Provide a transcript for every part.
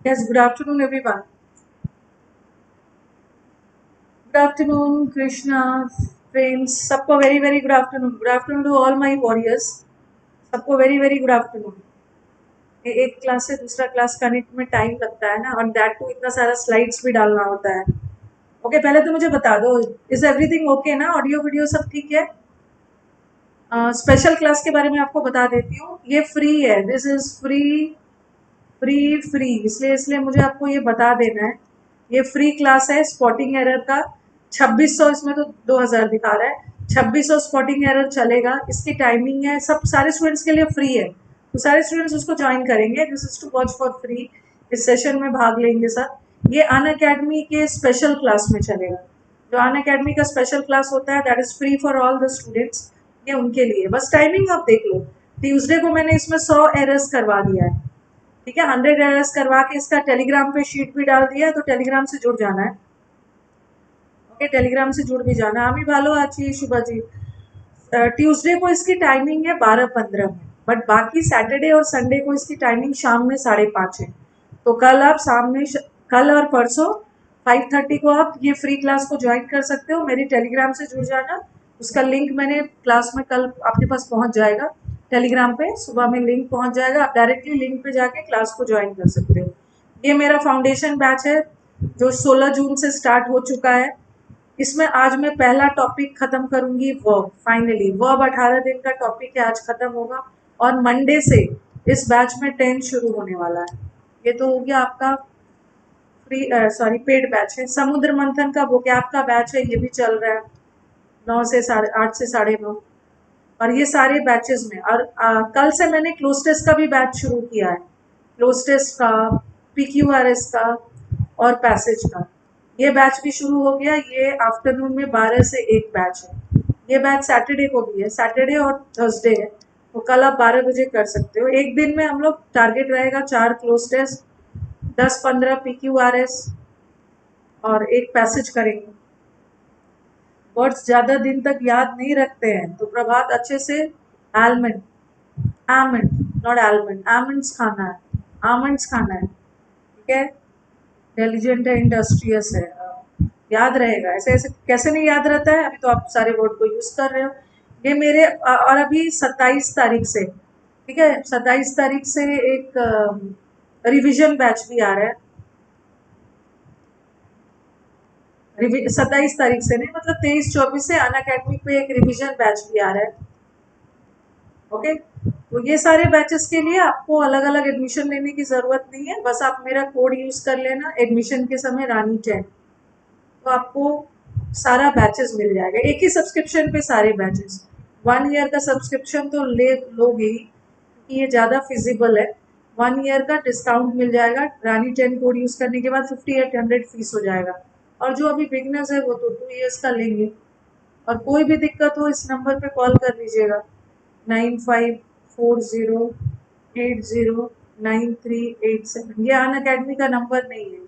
Yes, good afternoon, everyone. Good afternoon, Krishna, friends. सबको very very good afternoon. Good afternoon to all my warriors. सबको very very good afternoon. एक class से दूसरा class connect में time लगता है ना, और दैट टू इतना सारा स्लाइड्स भी डालना होता है. ओके, पहले तो मुझे बता दो, इज एवरीथिंग ओके ना? ऑडियो वीडियो सब ठीक है? स्पेशल क्लास के बारे में आपको बता देती हूँ. ये फ्री है. This is free. फ्री इसलिए इसलिए मुझे आपको ये बता देना है. ये फ्री क्लास है स्पॉटिंग एरर का. 2600, इसमें तो 2000 दिखा रहा है. 2600 स्पॉटिंग एरर चलेगा. इसकी टाइमिंग है, सब सारे स्टूडेंट्स के लिए फ्री है, तो सारे स्टूडेंट्स उसको ज्वाइन करेंगे. This is to watch for free. इस सेशन में भाग लेंगे सर. ये अन अकेडमी के स्पेशल क्लास में चलेगा. जो अन अकेडमी का स्पेशल क्लास होता है that is free for all the students. ये उनके लिए. बस टाइमिंग आप देख लो. ट्यूसडे को मैंने इसमें 100 एरर्स करवा दिया है. ठीक है, 100 एरर्स करवा के इसका टेलीग्राम पे शीट भी डाल दिया है, तो टेलीग्राम से जुड़ जाना है. ओके, टेलीग्राम से जुड़ भी जाना. आमी भालो आची शुभा जी. ट्यूसडे को इसकी टाइमिंग है 12:15 में, बट बाकी सैटरडे और संडे को इसकी टाइमिंग शाम में 5:30 है. तो कल आप शाम में कल और परसों 5:30 को आप ये फ्री क्लास को ज्वाइन कर सकते हो. मेरी टेलीग्राम से जुड़ जाना. उसका लिंक मैंने क्लास में कल आपके पास पहुंच जाएगा. टेलीग्राम पे सुबह में लिंक पहुंच जाएगा. आप डायरेक्टली लिंक पे जाके क्लास को ज्वाइन कर सकते हो. ये मेरा फाउंडेशन बैच है जो 16 जून से स्टार्ट हो चुका है. इसमें आज मैं पहला टॉपिक खत्म करूंगी, वर्ब. फाइनली वर्ब 18 दिन का टॉपिक है, आज खत्म होगा. और मंडे से इस बैच में 10 शुरू होने वाला है. ये तो हो गया आपका फ्री, सॉरी, पेड बैच है. समुद्र मंथन का वोकैब का बैच है, ये भी चल रहा है 9 से 8:30 से 9:30. और ये सारे बैचेस में. और कल से मैंने क्लोज टेस्ट का भी बैच शुरू किया है. क्लोज टेस्ट का, PQRS का और पैसेज का. ये बैच भी शुरू हो गया. ये आफ्टरनून में 12 से 1 बैच है. ये बैच सैटरडे को भी है, सैटरडे और थर्सडे है. तो कल आप 12 बजे कर सकते हो. एक दिन में हम लोग टारगेट रहेगा 4 क्लोज टेस्ट, 10-15 PQRS और एक पैसेज करेंगे. वर्ड्स ज्यादा दिन तक याद नहीं रखते हैं, तो प्रभात अच्छे से almond, almond, not almond, almonds खाना है. आमंड्स खाना है, ठीक है. इंटेलिजेंट है, इंडस्ट्रियस है. याद रहेगा. ऐसे ऐसे कैसे नहीं याद रहता है? अभी तो आप सारे वर्ड को यूज कर रहे हो. ये मेरे और अभी 27 तारीख से, ठीक है, 27 तारीख से एक रिवीजन बैच भी आ रहा है. 27 तारीख से नहीं, मतलब 23-24 से अन अकेडमी पे एक रिवीजन बैच भी आ रहा है. ओके, तो ये सारे बैचेस के लिए आपको अलग अलग एडमिशन लेने की जरूरत नहीं है. बस आप मेरा कोड यूज कर लेना एडमिशन के समय, रानी 10. तो आपको सारा बैचेस मिल जाएगा एक ही सब्सक्रिप्शन पे, सारे बैचेस. 1 ईयर का सब्सक्रिप्शन तो ले लोगे ही, क्योंकि ये ज़्यादा फिजिबल है. 1 ईयर का डिस्काउंट मिल जाएगा. रानी 10 कोड यूज़ करने के बाद 5800 फीस हो जाएगा. और जो अभी बिगनर्स है वो तो 2 ईयर्स का लेंगे. और कोई भी दिक्कत हो इस नंबर पे कॉल कर लीजिएगा, 9540809387. ये अन अकेडमी का नंबर नहीं है,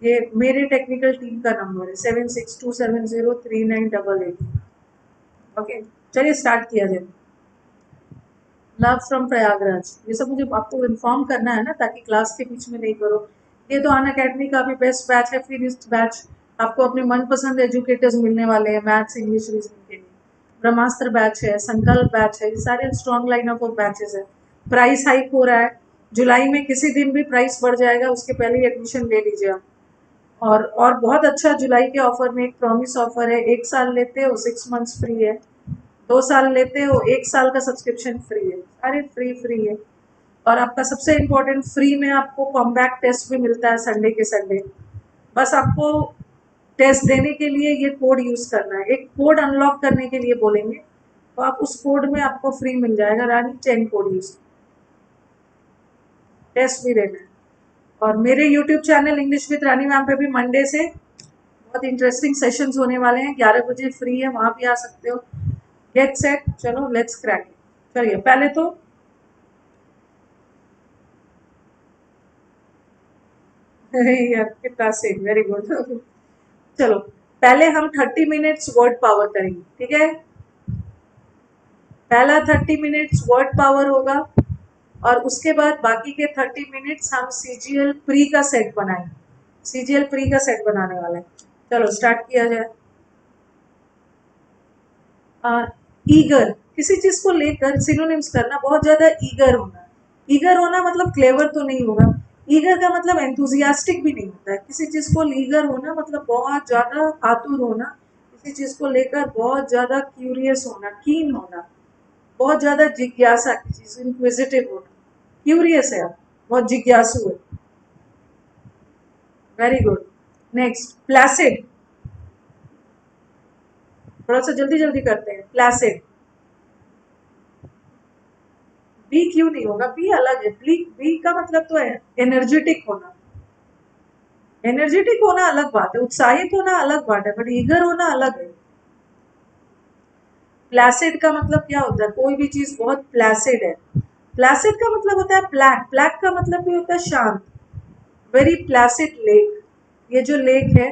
ये मेरे टेक्निकल टीम का नंबर है, 7627039888. ओके, चलिए स्टार्ट किया जाए. लव फ्रॉम प्रयागराज, ये सब मुझे आपको इन्फॉर्म करना है ना, ताकि क्लास के बीच में नहीं करो. ये तो अन अकेडमी का भी बेस्ट बैच है. फिर इस बैच आपको अपने मनपसंद एजुकेटर्स मिलने वाले हैं मैथ्स, इंग्लिश, रीजनिंग के लिए. ब्रह्मास्त्र बैच है, संकल्प बैच है. ये सारे स्ट्रॉन्ग लाइनअप ऑफ बैचेस है. प्राइस हाइक हो रहा है. जुलाई में किसी दिन भी प्राइस बढ़ जाएगा, उसके पहले ही एडमिशन ले लीजिए आप. और बहुत अच्छा जुलाई के ऑफर में एक प्रॉमिस ऑफर है. 1 साल लेते हो 6 मंथ्स फ्री है. 2 साल लेते हो 1 साल का सब्सक्रिप्शन फ्री है. अरे फ्री फ्री है. और आपका सबसे इम्पोर्टेंट, फ्री में आपको कॉम्बैक्ट टेस्ट भी मिलता है संडे के संडे. बस आपको टेस्ट देने के लिए ये कोड यूज करना है. एक कोड अनलॉक करने के लिए बोलेंगे, तो आप उस कोड में आपको फ्री मिल जाएगा. रानी 10 कोड यूज, टेस्ट भी देना है. और मेरे YouTube channel English with Rani ma'am पे भी मंडे से बहुत इंटरेस्टिंग सेशंस होने वाले हैं. 11 बजे फ्री है, वहां भी आ सकते हो. गेट सेट, चलो लेट्स क्रैक. चलिए पहले तो यार कितना से वेरी गुड. चलो पहले हम 30 मिनट्स वर्ड पावर करेंगे, ठीक है. पहला 30 मिनट्स वर्ड पावर होगा. और उसके बाद बाकी के 30 मिनट्स हम सीजीएल प्री का सेट बनाएंगे। सीजीएल प्री का सेट बनाने वाले हैं। चलो स्टार्ट किया जाए। ईगर, किसी चीज को लेकर सिनोनिम्स करना, बहुत ज्यादा ईगर होना। ईगर होना मतलब क्लेवर तो नहीं होगा। ईगर का मतलब एंथुजियास्टिक भी नहीं होता है। किसी चीज को ईगर होना मतलब बहुत ज्यादा आतुर होना, किसी चीज को लेकर बहुत ज्यादा क्यूरियस होना, कीन होना, बहुत ज्यादा जिज्ञासा, किसी चीज इंक्विजिटिव होना। क्यूरियस है आप, बहुत जिज्ञासु है। Very good. Next, placid. थोड़ा सा जल्दी जल्दी करते हैं। प्लासिड, बी क्यों नहीं होगा? बी अलग है। बी का मतलब तो है एनर्जेटिक होना। एनर्जेटिक होना अलग बात है, उत्साहित होना अलग बात है, बट ईगर होना अलग है। प्लासिड का मतलब क्या होता है? कोई भी चीज बहुत प्लासिड है। प्लासिड का मतलब होता है ब्लैक। ब्लैक का मतलब भी होता है शांत। Very placid lake. ये जो लेक है,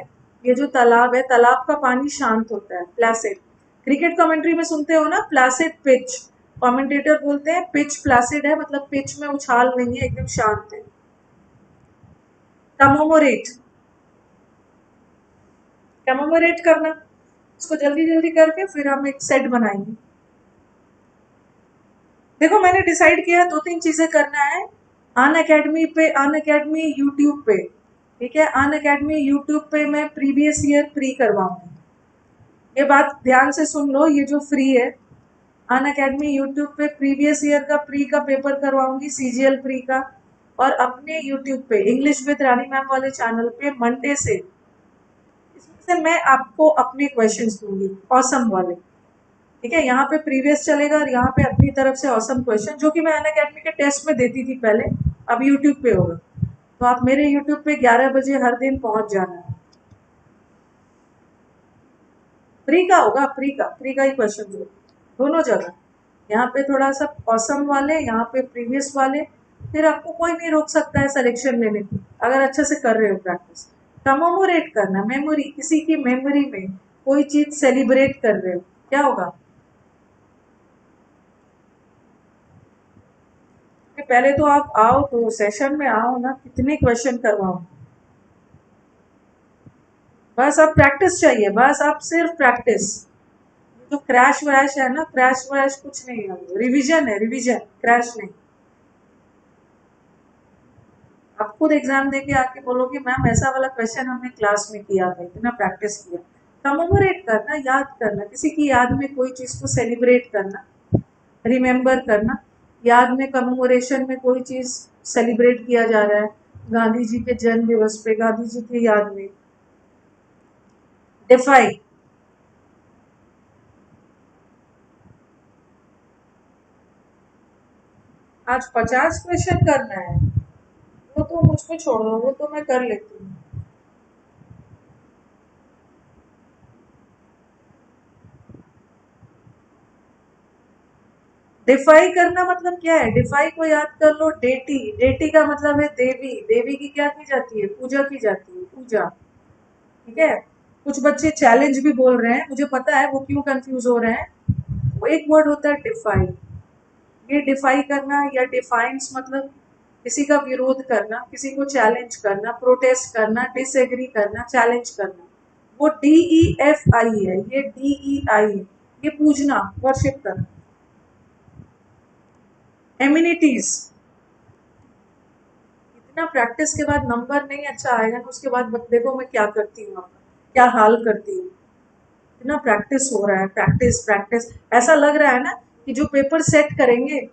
ये जो तालाब है, तालाब का पानी शांत होता है, प्लासिड। क्रिकेट कमेंट्री में सुनते हो ना, प्लासिड पिच। कमेंटेटर बोलते हैं पिच प्लासिड है, मतलब पिच में उछाल नहीं है, एकदम शांत है। कमोमोरेट, कमोमोरेट करना, इसको जल्दी जल्दी करके फिर हम एक सेट बनाएंगे। देखो मैंने डिसाइड किया 2-3 चीजें करना है। अन अकेडमी पे, अन अकेडमी यूट्यूब पे, ठीक है, अन अकेडमी यूट्यूब पे मैं प्रीवियस ईयर प्री करवाऊंगी। ये बात ध्यान से सुन लो, ये जो फ्री है, अन अकेडमी यूट्यूब पे प्रीवियस ईयर का प्री का पेपर करवाऊंगी, सीजीएल प्री का। और अपने यूट्यूब पे इंग्लिश विद रानी मैम वाले चैनल पे मंडे से, इसमें से मैं आपको अपने क्वेश्चंस दूंगी, ऑसम वाले। ठीक है, यहाँ पे प्रीवियस चलेगा और यहाँ पे अपनी तरफ से ऑसम क्वेश्चन, जो कि मैं अन अकेडमी के टेस्ट में देती थी पहले, अब यूट्यूब पे होगा। तो आप मेरे यूट्यूब पे 11 बजे हर दिन पहुंच जाना है। प्री का होगा, प्री का ही क्वेश्चन दो, दोनों जगह। यहाँ पे थोड़ा सा ऑसम वाले, यहाँ पे प्रीवियस वाले। फिर आपको कोई नहीं रोक सकता है सिलेक्शन लेने की, अगर अच्छे से कर रहे हो प्रैक्टिस। कमोमोरेट करना, मेमोरी, किसी की मेमोरी में कोई चीज सेलिब्रेट कर रहे हो, क्या होगा? पहले तो आप आओ, तो सेशन में आओ ना, कितने क्वेश्चन करवाओ। बस आप प्रैक्टिस चाहिए, बस आप सिर्फ प्रैक्टिस। जो क्रैश वैश है ना, क्रैश वैश कुछ नहीं है, रिवीजन है, रिवीजन, क्रैश नहीं। आप खुद एग्जाम दे के आके बोलोगे मैम ऐसा वाला क्वेश्चन हमने क्लास में किया था, इतना प्रैक्टिस किया। कमेमोरेट करना, याद करना, किसी की याद में कोई चीज को सेलिब्रेट करना, रिमेम्बर करना। याद में कमेमोरेशन में कोई चीज सेलिब्रेट किया जा रहा है, गांधी जी के जन्म दिवस पे, गांधी जी की याद में। डिफाई, आज 50 क्वेश्चन करना है, वो तो मुझको छोड़ दो, वो तो मैं कर लेती हूँ। डिफाई करना मतलब क्या है? डिफाई को याद कर लो, डेटी। डेटी का मतलब है देवी। देवी की क्या की जाती है? पूजा की जाती है, पूजा। ठीक है। कुछ बच्चे चैलेंज भी बोल रहे हैं, मुझे पता है वो क्यों कंफ्यूज हो रहे हैं। वो एक वर्ड होता है डिफाई। ये डिफाई करना या डिफाइंस मतलब किसी का विरोध करना, किसी को चैलेंज करना, प्रोटेस्ट करना, डिसएग्री करना, चैलेंज करना। वो DEFI है, ये DEI है, ये पूजना, वर्शिप करना। एम्यूनिटीज, इतना प्रैक्टिस के बाद नंबर नहीं अच्छा आएगा ना, उसके बाद देखो मैं क्या करती हूँ, आपका क्या हाल करती हूँ। इतना प्रैक्टिस हो रहा है, प्रैक्टिस प्रैक्टिस। ऐसा लग रहा है ना कि जो पेपर सेट करेंगे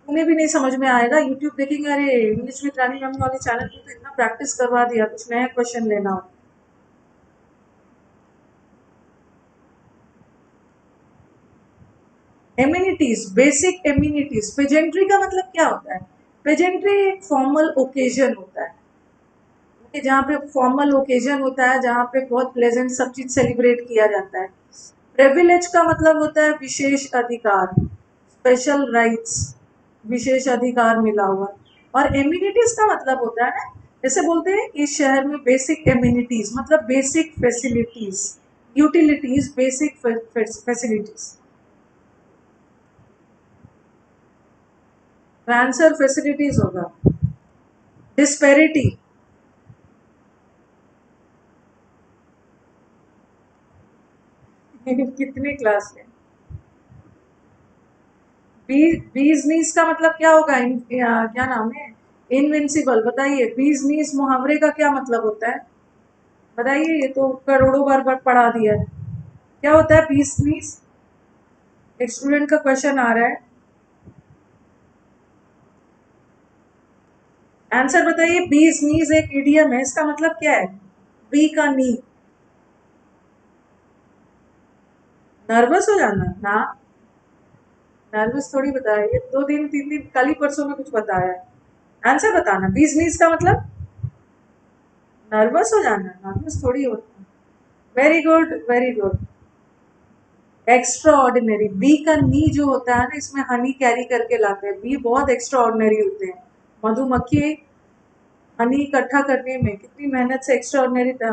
उन्हें भी नहीं समझ में आएगा। यूट्यूब देखेंगे, अरे इंग्लिश विद रानी मैम वाले चैनल पे तो इतना प्रैक्टिस करवा दिया, कुछ नया क्वेश्चन लेना हो। Amenities, basic amenities. पेजेंट्री का मतलब क्या होता है? पेजेंट्री एक फॉर्मल ओकेजन होता है, कि जहाँ पे फॉर्मल ओकेजन होता है, जहाँ पे बहुत प्लेजेंट सब चीज सेलिब्रेट किया जाता है। प्रिविलेज का मतलब होता है विशेष अधिकार, स्पेशल राइट्स, विशेष अधिकार मिला हुआ। और एम्यूनिटीज का मतलब होता है ना, जैसे बोलते हैं इस शहर में बेसिक एम्यूनिटीज, मतलब basic facilities, utilities, basic facilities. Answer facilities होगा। डिस्पेरिटी, कितने क्लास है? बीज नीस का मतलब क्या होगा? क्या नाम है? इनविंसिबल। बताइए बीज नीस मुहावरे का क्या मतलब होता है? बताइए, ये तो करोड़ों बार पढ़ा दिया है। क्या होता है बीज नीस? एक स्टूडेंट का क्वेश्चन आ रहा है, आंसर बताइए। बीज नीज एक इडियम है, इसका मतलब क्या है? बी का नी, नर्वस हो जाना ना। नर्वस थोड़ी बताया, ये 2 दिन 3 दिन कल ही परसों में कुछ बताया है। आंसर बताना, बीज नीज का मतलब नर्वस हो जाना, नर्वस थोड़ी होता। Very good, very good. Extraordinary, B का नी जो होता है ना, इसमें हनी कैरी करके लाते हैं। बी बहुत एक्स्ट्रा ऑर्डिनरी होते हैं। मधुमक्खी हनी इकट्ठा करने में कितनी मेहनत से एक्स्ट्रा ऑर्डिनरी था।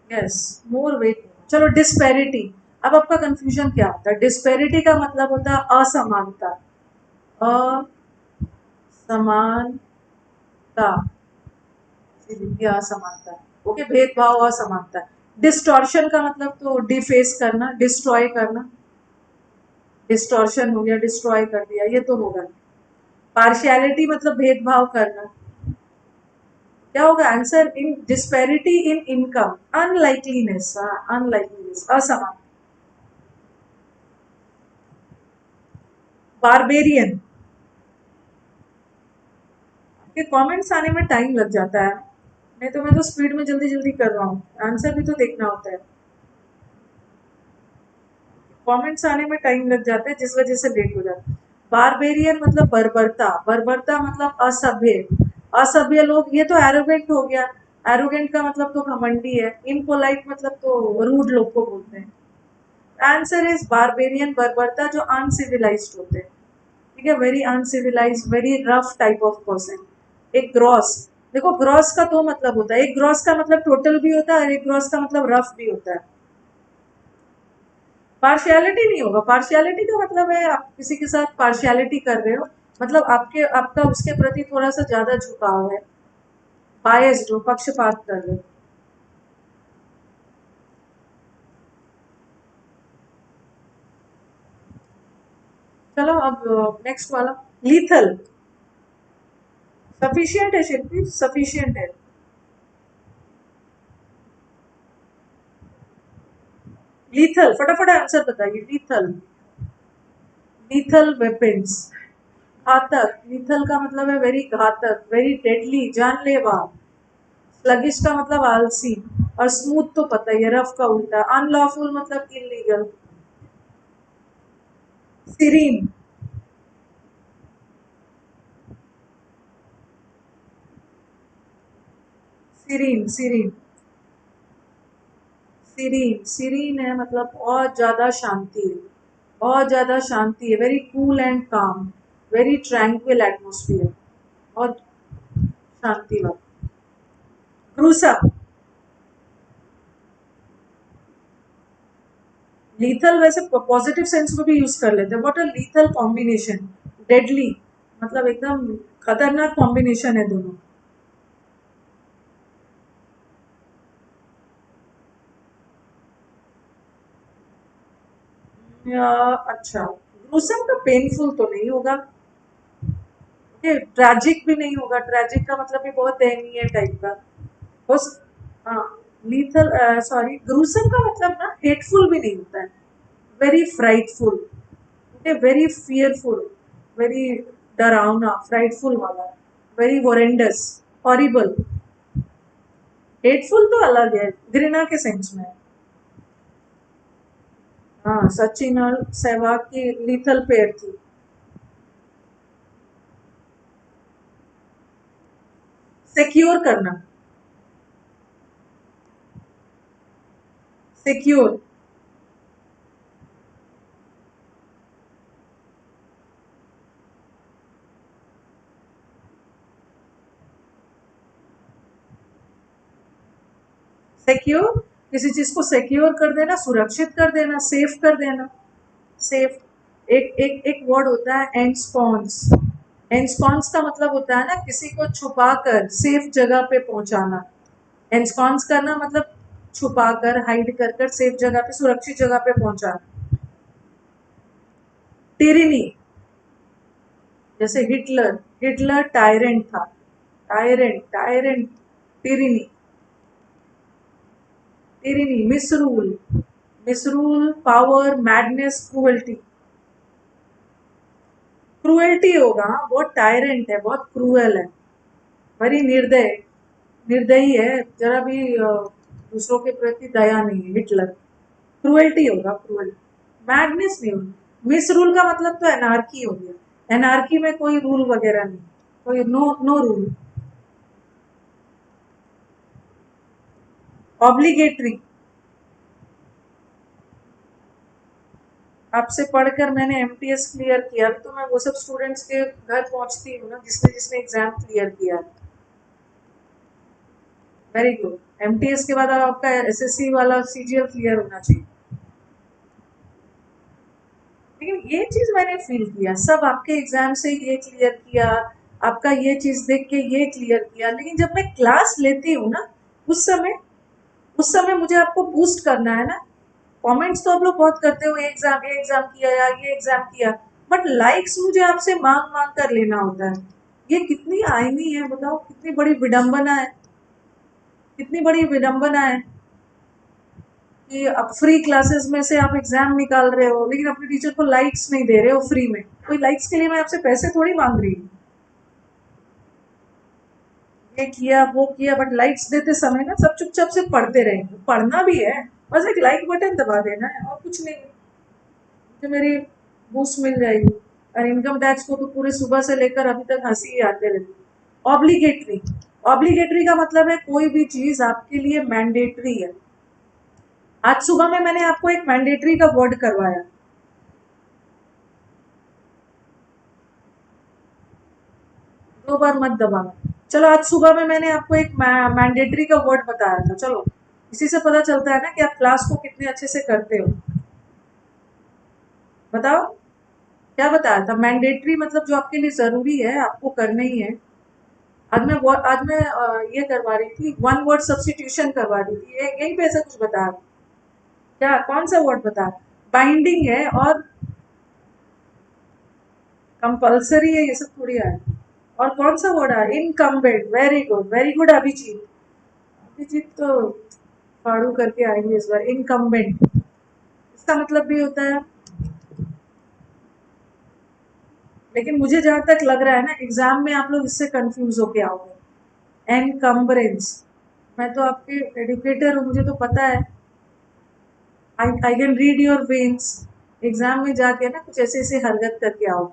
Yes, more weight. चलो डिस्पैरिटी। अब आपका कंफ्यूजन क्या होता है? डिस्पैरिटी का मतलब होता है असमानता। असमानता, असमानता। ओके, भेदभाव, असमानता। डिस्टॉर्शन का मतलब तो डिफेस करना, डिस्ट्रॉय करना। डिस्टॉर्शन हो गया, डिस्ट्रॉय कर दिया, ये तो होगा। पार्शियलिटी मतलब भेदभाव करना। क्या होगा answer? In disparity in income, unlikeliness. Unlikeliness, असमान। बारबेरियन। के कमेंट्स आने में टाइम लग जाता है, नहीं तो मैं तो स्पीड में जल्दी जल्दी कर रहा हूँ। आंसर भी तो देखना होता है। कमेंट्स आने में टाइम लग जाता है, जिस वजह से लेट हो जाता है। बारबेरियन मतलब बर्बरता। बर्बरता मतलब असभ्य। असभ्य लोग, ये तो एरोगेंट हो गया। एरोगेंट का मतलब तो घमंडी है। इनपोलाइट मतलब तो रूड लोग को बोलते हैं। आंसर इज बारबेरियन, बर्बरता जो अनसिविलाइज्ड होते हैं। ठीक है, very uncivilised, very rough type of person. एक ग्रॉस, देखो ग्रॉस का दो मतलब होता है। एक ग्रॉस का मतलब टोटल भी होता है और एक ग्रॉस का मतलब रफ भी होता है। पार्शियलिटी नहीं होगा। पार्शियलिटी का मतलब है आप किसी के साथ पार्शियलिटी कर रहे हो, मतलब आपका उसके प्रति थोड़ा सा ज्यादा झुकाव है। बायस्ड हो, पक्षपात कर रहे हो। चलो अब नेक्स्ट वाला, लीथल। सफिशियंट है शिल्पी, सफिशियंट है। लीथल, फटाफट आंसर बताइए। लीथल, लीथल वेपन्स, घातक। लीथल का मतलब है वेरी घातक, वेरी डेडली, जानलेवा। स्लगिश का मतलब आलसी। और स्मूथ तो पता ही है, रफ का उल्टा। अनलॉफुल मतलब illegal. Serene, serene, serene, serene. Serene है मतलब बहुत ज्यादा शांति है। बहुत ज्यादा शांति है, वेरी कूल एंड काम, वेरी ट्रैंक्विल एटमोस्फियर। बहुत शांति वाला। क्रूसा, लीथल वैसे पॉजिटिव सेंस में भी यूज कर लेते हैं। What a lethal combination. Deadly मतलब एकदम खतरनाक कॉम्बिनेशन है दोनों। या अच्छा, ग्रूसम का पेनफुल तो नहीं होगा। ये ट्रैजिक भी नहीं होगा। ट्रैजिक का मतलब भी बहुत दयनीय टाइप का। उस हाँ, लीथल, सॉरी, ग्रूसम का मतलब ना हेटफुल भी नहीं होता है। Very frightful, okay, very fearful, very डरावना, फ्राइटफुल वाला। Very होरेंडस, horrible. हेटफुल तो अलग है, घृणा के सेंस में। हाँ, सचिन और सहवाग की लीथल पेयर थी। सिक्योर करना, सिक्योर, सिक्योर। किसी चीज को सिक्योर कर देना, सुरक्षित कर देना, सेफ कर देना। सेफ। एक एक एक वर्ड होता है एंस्कॉन्स। एंस्कॉन्स का मतलब होता है ना किसी को छुपा कर सेफ जगह पे पहुंचाना। एंस्कॉन्स करना मतलब छुपा कर, हाइड कर कर सेफ जगह पे, सुरक्षित जगह पे पहुंचाना। टिरनी, जैसे हिटलर। हिटलर टायरेंट था। Tyrant, tyrant. Tyranny. Tyranny, मिसरूल। मिसरूल, power, madness, cruelty. Cruelty होगा, बहुत टायरेंट है, बहुत क्रूएल है, बड़ी निर्दय। निर्दयी है, जरा भी दूसरों के प्रति दया नहीं है हिटलर। क्रूएल्टी होगा, क्रूएल। मैडनेस नहीं होगी। मिस रूल का मतलब तो एनार्की हो गया। एनार्की में कोई रूल वगैरह नहीं, कोई नो नो रूल। ऑब्लिगेटरी। आपसे पढ़कर मैंने एमटीएस क्लियर किया, तो मैं वो सब स्टूडेंट्स के घर पहुंचती हूँ ना जिसने जिसने एग्जाम क्लियर किया। Very good. एमटीएस के बाद अब आपका एसएससी वाला सीजीएल क्लियर होना चाहिए। लेकिन ये चीज मैंने फील किया, सब आपके एग्जाम से ये क्लियर किया, आपका ये चीज देख के ये क्लियर किया, लेकिन जब मैं क्लास लेती हूँ ना उस समय उस समय मुझे आपको बूस्ट करना है ना। कमेंट्स तो आप लोग बहुत करते हो, ये एग्जाम किया या ये एग्जाम किया, बट लाइक्स मुझे आपसे मांग मांग कर लेना होता है। ये कितनी आईनी है बताओ, कितनी बड़ी विडंबना है। कितनी बड़ी विडंबना है कि अब फ्री क्लासेस में से आप एग्जाम निकाल रहे हो लेकिन अपने टीचर को लाइक्स नहीं दे रहे हो फ्री में। कोई लाइक्स के लिए मैं आपसे पैसे थोड़ी मांग रही हूँ। ये किया वो किया, बट लाइक्स देते समय ना सब चुपचाप से पढ़ते रहेंगे। पढ़ना भी है, बस एक लाइक बटन दबा देना है और कुछ नहीं। मुझे मेरी बूस्ट मिल जाएगी। और इनकम टैक्स को तो पूरे सुबह से लेकर अभी तक हंसी ही आते रहती है। ऑब्लिगेटरी। ऑब्लिगेटरी का मतलब है कोई भी चीज आपके लिए मैंडेटरी है। आज सुबह में मैंने आपको एक मैंडेटरी का वर्ड करवाया। दो बार मत दबाना। चलो आज सुबह में मैंने आपको एक मैंडेटरी का वर्ड बताया था। चलो इसी से पता चलता है ना कि आप क्लास को कितने अच्छे से करते हो। बताओ क्या बताया था। मैंडेटरी मतलब जो आपके लिए जरूरी है, आपको करना ही है। आज मैं ये करवा रही थी, वन वर्ड सब्स्टिट्यूशन करवा रही थी, यही पे ऐसा कुछ बता। क्या कौन सा वर्ड बता। बाइंडिंग है और कंपल्सरी है, ये सब थोड़ी है। और कौन सा वर्ड है, incumbent. Very good, very good Abhijit. Abhijit तो फाड़ू करके आएंगे इस बार। इनकम्बेंट इसका मतलब भी होता है, लेकिन मुझे जहां तक लग रहा है ना एग्जाम में आप लोग इससे कंफ्यूज होके आओगे। एनकम्बरेंस। मैं तो आपके एडुकेटर हूँ, मुझे तो पता है। I can read your veins. Exam में जाके ना कुछ ऐसे ऐसे हरकत करके आओ।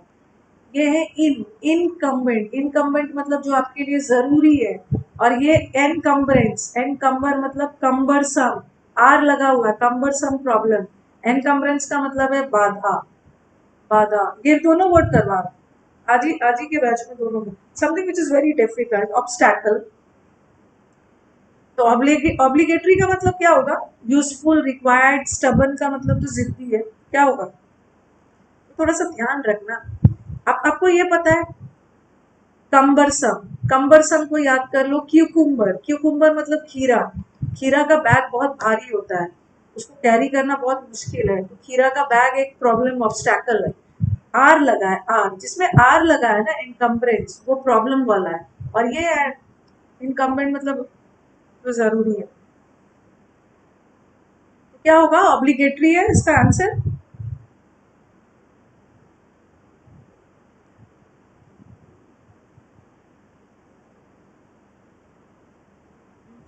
ये है इनकम्बेंट। इनकम्बेंट मतलब जो आपके लिए जरूरी है। और ये एनकम्बरेंस, एनकम्बर मतलब कम्बरसम। आर लगा हुआ है, कम्बरसम प्रॉब्लम। एनकम्बरेंस का मतलब है बाधा। बाधा, ये दोनों वर्ड करवा। आज ही के बैच में दोनों। Something which is very difficult, obstacle. तो ऑब्लिगेटरी का मतलब क्या होगा। यूजफुल, रिक्वायर्ड, स्टबन का मतलब तो जिद्दी है। क्या होगा, तो थोड़ा सा ध्यान रखना। आपको ये पता है। कंबरसम। कंबरसम को याद कर लो। क्यूकुम्बर। क्यूकुम्बर मतलब खीरा। खीरा का बैग बहुत भारी होता है, उसको कैरी करना बहुत मुश्किल है, तो खीरा का बैग एक प्रॉब्लम, ऑब्स्टैकल है। आर लगा है, आर जिसमें आर लगा है ना इनकम्बरेंस, वो प्रॉब्लम वाला है। और ये इनकम्बेंट मतलब तो जरूरी है। तो क्या होगा, ऑब्लिगेटरी है इसका आंसर।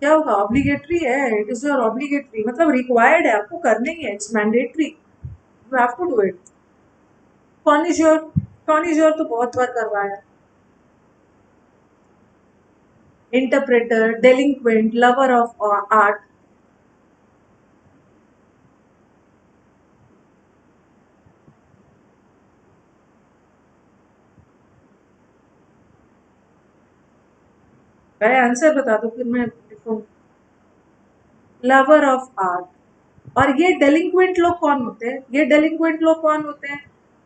क्या होगा, ऑब्लिगेटरी है। इट इज योर ऑब्लिगेटरी मतलब रिक्वायर्ड है, आपको करना ही है, it's mandatory, you have to do it. Connoisseur. Connoisseur तो बहुत बार करवाया। Interpreter, delinquent, lover of art. पहले आंसर बता दो फिर मैं लिखूँ। Lover of art. और ये डेलिंक्वेंट लोग कौन होते हैं? ये डेलिंक्वेंट लोग कौन होते हैं?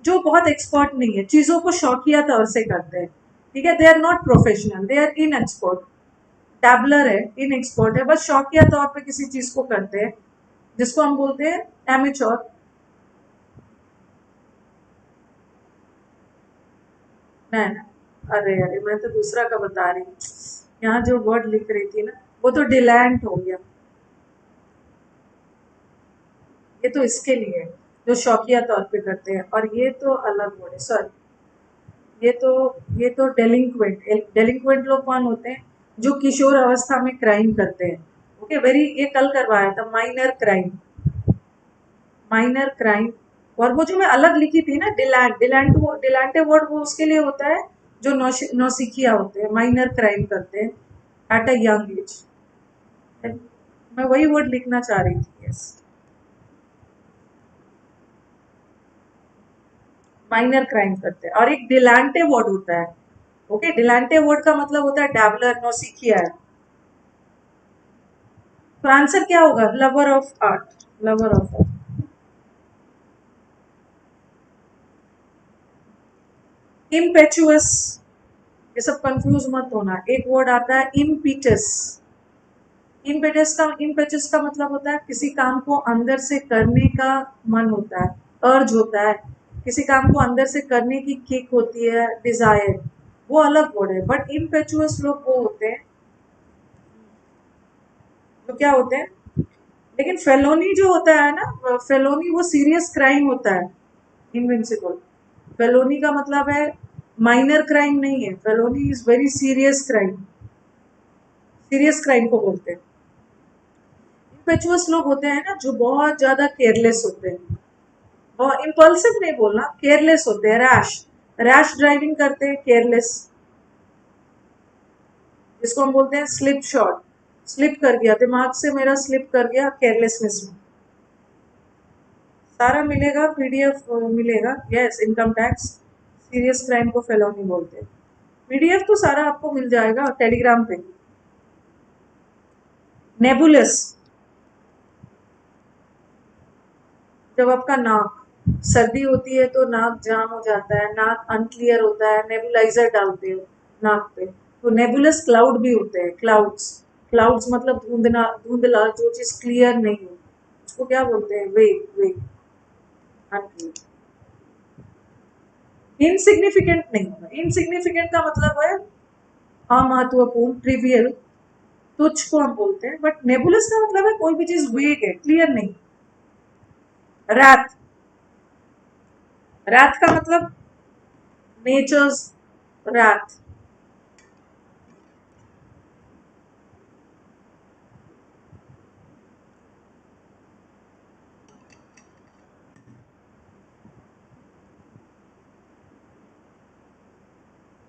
जो बहुत एक्सपर्ट नहीं है, चीजों को शौकिया तौर से करते हैं, ठीक है। They are not professional, they are inexpert, dabbler है, इन एक्सपर्ट है, बस शौकिया तौर पे किसी चीज को करते हैं, जिसको हम बोलते हैं एमेच्योर। नहीं, अरे अरे मैं तो दूसरा का बता रही हूँ। यहाँ जो वर्ड लिख रही थी ना, वो तो डिलैंड हो गया। ये तो इसके लिए है, जो शौकिया तौर पे करते हैं, और ये तो अलग वर्ड है, सॉरी। ये तो ये तो डेलिंक्वेंट। डेलिंक्वेंट लोग कौन होते हैं? जो किशोर अवस्था में क्राइम करते हैं। ओके, वेरी, ये कल करवाया था, माइनर क्राइम, माइनर क्राइम। और वो जो मैं अलग लिखी थी ना, डिलैंड, डिलैंड, वो डिलैंटे वर्ड वो उसके लिए होता है जो नौसिखिया होते हैं, माइनर क्राइम करते हैं एट अ यंग एज। मैं वही वर्ड लिखना चाह रही थी, यस। माइनर क्राइम करते हैं, और एक डिलांटे वर्ड होता है। ओके, डिलांटे वर्ड का मतलब होता है डैबलर, नौसिखिया है। तो आंसर क्या होगा? Lover of art, lover of art. Impetuous, ये सब कंफ्यूज मत होना। एक वर्ड आता है इम्पीटस। इम्पेचस का मतलब होता है किसी काम को अंदर से करने का मन होता है, अर्ज होता है, किसी काम को अंदर से करने की किक होती है, डिजायर, वो अलग वर्ड है। बट इम्पेचुअस लोग वो होते हैं, तो क्या होते हैं? लेकिन फेलोनी जो होता है ना, फेलोनी वो सीरियस क्राइम होता है, इनविंसिबल। फेलोनी का मतलब है माइनर क्राइम नहीं है, felony is very serious crime, serious crime को बोलते हैं। इम्पेचुअस लोग होते हैं ना जो बहुत ज्यादा केयरलेस होते हैं, और इम्पल्सिव नहीं बोलना, केयरलेस होते हैं, रैश, रैश ड्राइविंग करते हैं, केयरलेस, जिसको हम बोलते हैं स्लिप शॉट। स्लिप कर गया, दिमाग से मेरा स्लिप कर गया, केयरलेसनेस में। सारा मिलेगा, पीडीएफ मिलेगा, yes. Income tax, serious crime को फेलोनी बोलते हैं। पीडीएफ तो सारा आपको मिल जाएगा टेलीग्राम पे। नेबुलस, जब आपका नाक, सर्दी होती है तो नाक जाम हो जाता है, नाक अनक्लियर होता है, नेबुलाइजर डालते हो नाक पे, तो नेबुलस क्लाउड भी होते हैं, क्लाउड्स। क्लाउड्स मतलब धुंधला, धुंधला, जो चीज क्लियर नहीं हो, उसको क्या बोलते हैं? वेग, वेग, अनक्लियर। इनसिग्निफिकेंट नहीं होगा, इनसिग्निफिकेंट का मतलब है अमहत्वपूर्ण, ट्रिवियल, तुच्छ को हम बोलते हैं। बट नेबुलस का मतलब है कोई भी चीज वेग है, क्लियर नहीं। रात, रात का मतलब नेचर्स, रात।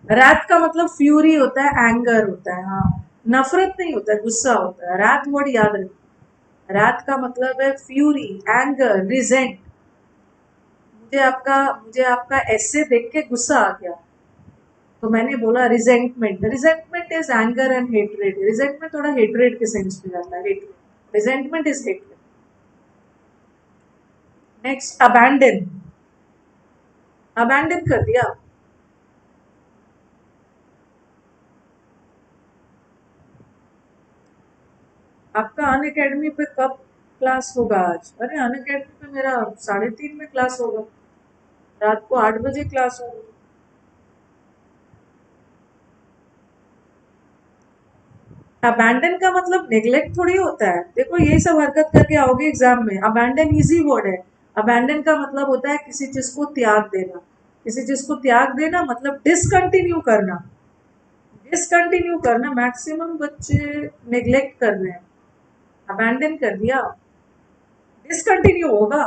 रात का मतलब फ्यूरी होता है, एंगर होता है, हाँ। नफरत नहीं होता है, गुस्सा होता है। रात वर्ड याद रखिए, रात का मतलब है फ्यूरी, एंगर, रिजेंट। मुझे आपका ऐसे देख के गुस्सा आ गया, तो मैंने बोला resentment. Resentment is anger and hatred. Resentment थोड़ा हेटरेड के सेंस में जाता है, hatred. Resentment is hatred. Next, abandon. Abandon कर दिया। आपका अन अकेडमी पे कब क्लास होगा आज? अरे अन अकेडमी पे मेरा 3:30 में क्लास होगा, रात को 8 बजे क्लास होगी। अबैंडन का मतलब नेग्लेक्ट थोड़ी होता है। देखो यही सब हरकत करके आओगे एग्जाम में। अबैंडन इजी वर्ड है। अबैंडन का मतलब होता है किसी चीज को त्याग देना। किसी चीज को त्याग देना मतलब डिसकंटिन्यू करना। डिसकंटिन्यू करना, मैक्सिमम बच्चे नेग्लेक्ट कर रहे हैं, अबैंडन कर दिया। डिसकंटिन्यू होगा,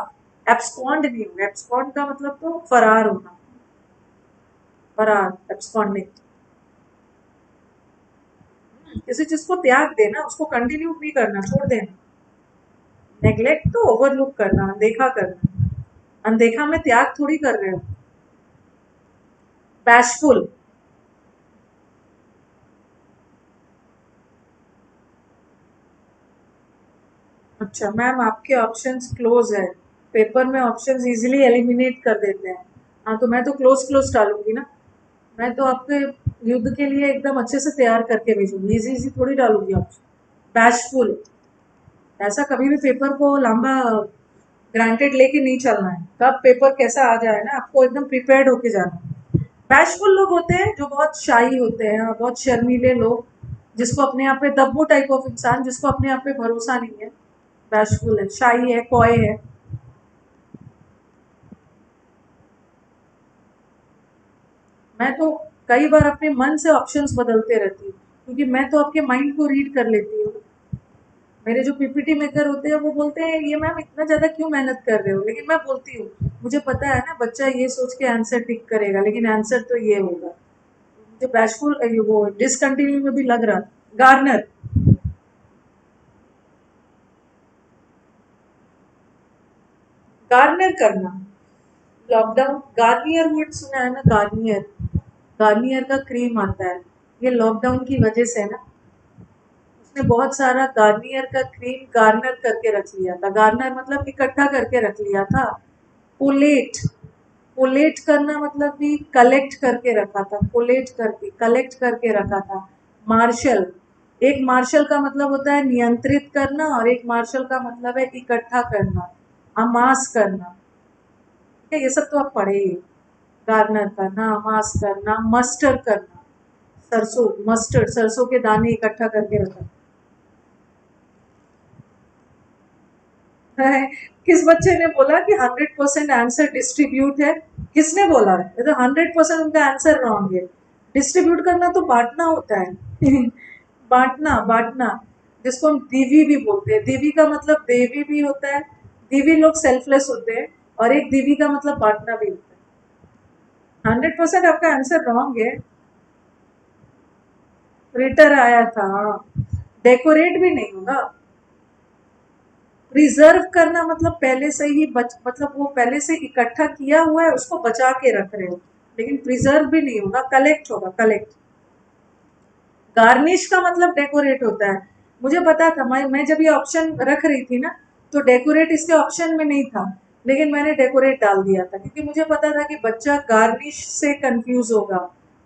एब्सकॉन्ड नहीं होगा। एब्सकॉन्ड का मतलब तो फरार होना, फरार, एब्सकॉन्डिंग। किसी चीज को त्याग देना, उसको कंटिन्यू नहीं करना, छोड़ देना। नेग्लेक्ट तो ओवरलुक करना, अनदेखा करना। अनदेखा में त्याग थोड़ी कर रहे हो। बैशफुल, अच्छा मैम, आपके ऑप्शंस क्लोज है। पेपर में ऑप्शंस इजीली एलिमिनेट कर देते हैं। हाँ, तो मैं तो क्लोज क्लोज डालूंगी ना। मैं तो आपके युद्ध के लिए एकदम अच्छे से तैयार करके भेजूंगी, इजी इजी थोड़ी डालूंगी ऑप्शन। बैशफुल। ऐसा कभी भी पेपर को लंबा ग्रांटेड लेके नहीं चलना है। कब पेपर कैसा आ जाए ना, आपको एकदम प्रिपेयर्ड होके जाना है। बैशफुल लोग होते हैं जो बहुत शाई होते हैं और बहुत शर्मीले लोग, जिसको अपने आप पे दब्बू टाइप ऑफ इंसान, जिसको अपने आप पे भरोसा नहीं है, बैशफुल है, शाई है, कॉय है। मैं तो कई बार अपने मन से ऑप्शंस बदलते रहती हूँ, क्योंकि मैं तो आपके माइंड को रीड कर लेती हूँ। मेरे जो पीपीटी मेकर होते हैं वो बोलते हैं ये मैम इतना ज्यादा क्यों मेहनत कर रहे हो, लेकिन मैं बोलती हूँ मुझे पता है ना बच्चा ये सोच के आंसर टिक करेगा, लेकिन आंसर तो ये होगा। मुझे बैशफुल वो डिसकंटिन्यू में भी लग रहा। गार्नर। गार्नियर करना। लॉकडाउन गार्नियर वर्ड सुना है ना, गार्नियर। गार्नियर का क्रीम आता है। ये लॉकडाउन की वजह से है ना। उसने बहुत सारा गार्नियर का क्रीम गार्नर करके रख लिया था। गार्नर मतलब इकट्ठा करके रख लिया था। कोलेट। कोलेट करना मतलब भी कलेक्ट करके रखा था, कोलेट करके कलेक्ट करके रखा था। मार्शल। एक मार्शल का मतलब होता है नियंत्रित करना, और एक मार्शल का मतलब है इकट्ठा करना, अमास करना। ठीक है, ये सब तो आप पढ़े ही। गार्नर करना, अमास करना, मस्टर करना। सरसों, मस्टर्ड, सरसों के दाने इकट्ठा करके रखा है। किस बच्चे ने बोला कि 100% आंसर डिस्ट्रीब्यूट है? किसने बोला है? ये तो 100% उनका आंसर रॉन्ग है। डिस्ट्रीब्यूट करना तो बांटना होता है। बांटना, बांटना। जिसको हम दीवी भी बोलते हैं। दीवी का मतलब देवी भी होता है। दीवी लोग सेल्फलेस होते हैं। और एक दीवी का मतलब बांटना भी होता है। 100% आपका आंसर रॉन्ग है। रिटर आया था। डेकोरेट भी नहीं होगा। रिजर्व करना मतलब पहले से ही मतलब वो पहले से इकट्ठा किया हुआ है, उसको बचा के रख रहे हो। लेकिन प्रिजर्व भी नहीं होगा, कलेक्ट होगा, कलेक्ट। गार्निश का मतलब डेकोरेट होता है। मुझे पता था, मैं जब ये ऑप्शन रख रही थी ना, तो डेकोरेट इसके ऑप्शन में नहीं था। लेकिन मैंने डेकोरेट डाल दिया था, क्योंकि मुझे पता था कि बच्चा गार्निश से कंफ्यूज होगा।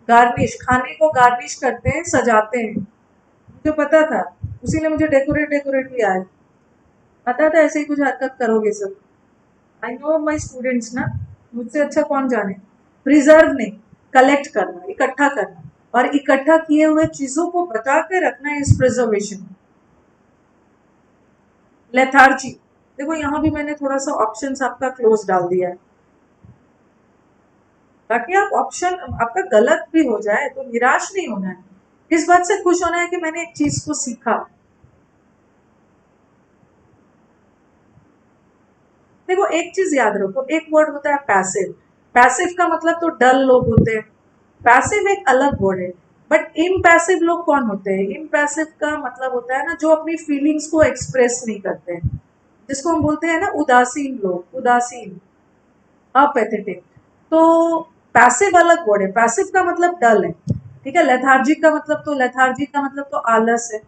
गार्निश, खाने को गार्निश करते हैं, सजाते हैं। मुझे पता था। उसीलिए मुझे डेकोरेट डेकोरेट भी आया। पता था ऐसे ही कुछ हरकत करोगे सब। आई नो माई स्टूडेंट्स ना। मुझसे अच्छा कौन जाने। प्रिजर्व नहीं, कलेक्ट करना, इकट्ठा करना। और इकट्ठा किए हुए चीजों को बचा के रखना इज प्रिजर्वेशन। लेथार्जी। देखो यहाँ भी मैंने थोड़ा सा ऑप्शन आपका क्लोज डाल दिया है, ताकि आप ऑप्शन आपका गलत भी हो जाए तो निराश नहीं होना है। इस बात से खुश होना है कि मैंने एक चीज को सीखा। देखो एक चीज याद रखो, एक वर्ड होता है पैसिव। पैसिव का मतलब तो डल लोग होते हैं। पैसिव एक अलग वर्ड है। बट इम्पैसिव लोग कौन होते हैं? इम्पैसिव का मतलब होता है ना, जो अपनी फीलिंग्स को एक्सप्रेस नहीं करते हैं। जिसको हम बोलते हैं ना उदासीन लोग, उदासीन, अपेथेटिक। तो पैसिव अलग वर्ड है। पैसिव का मतलब डल है। ठीक है, लेथार्जिक का मतलब तो, लेथार्जिक का मतलब तो आलस है।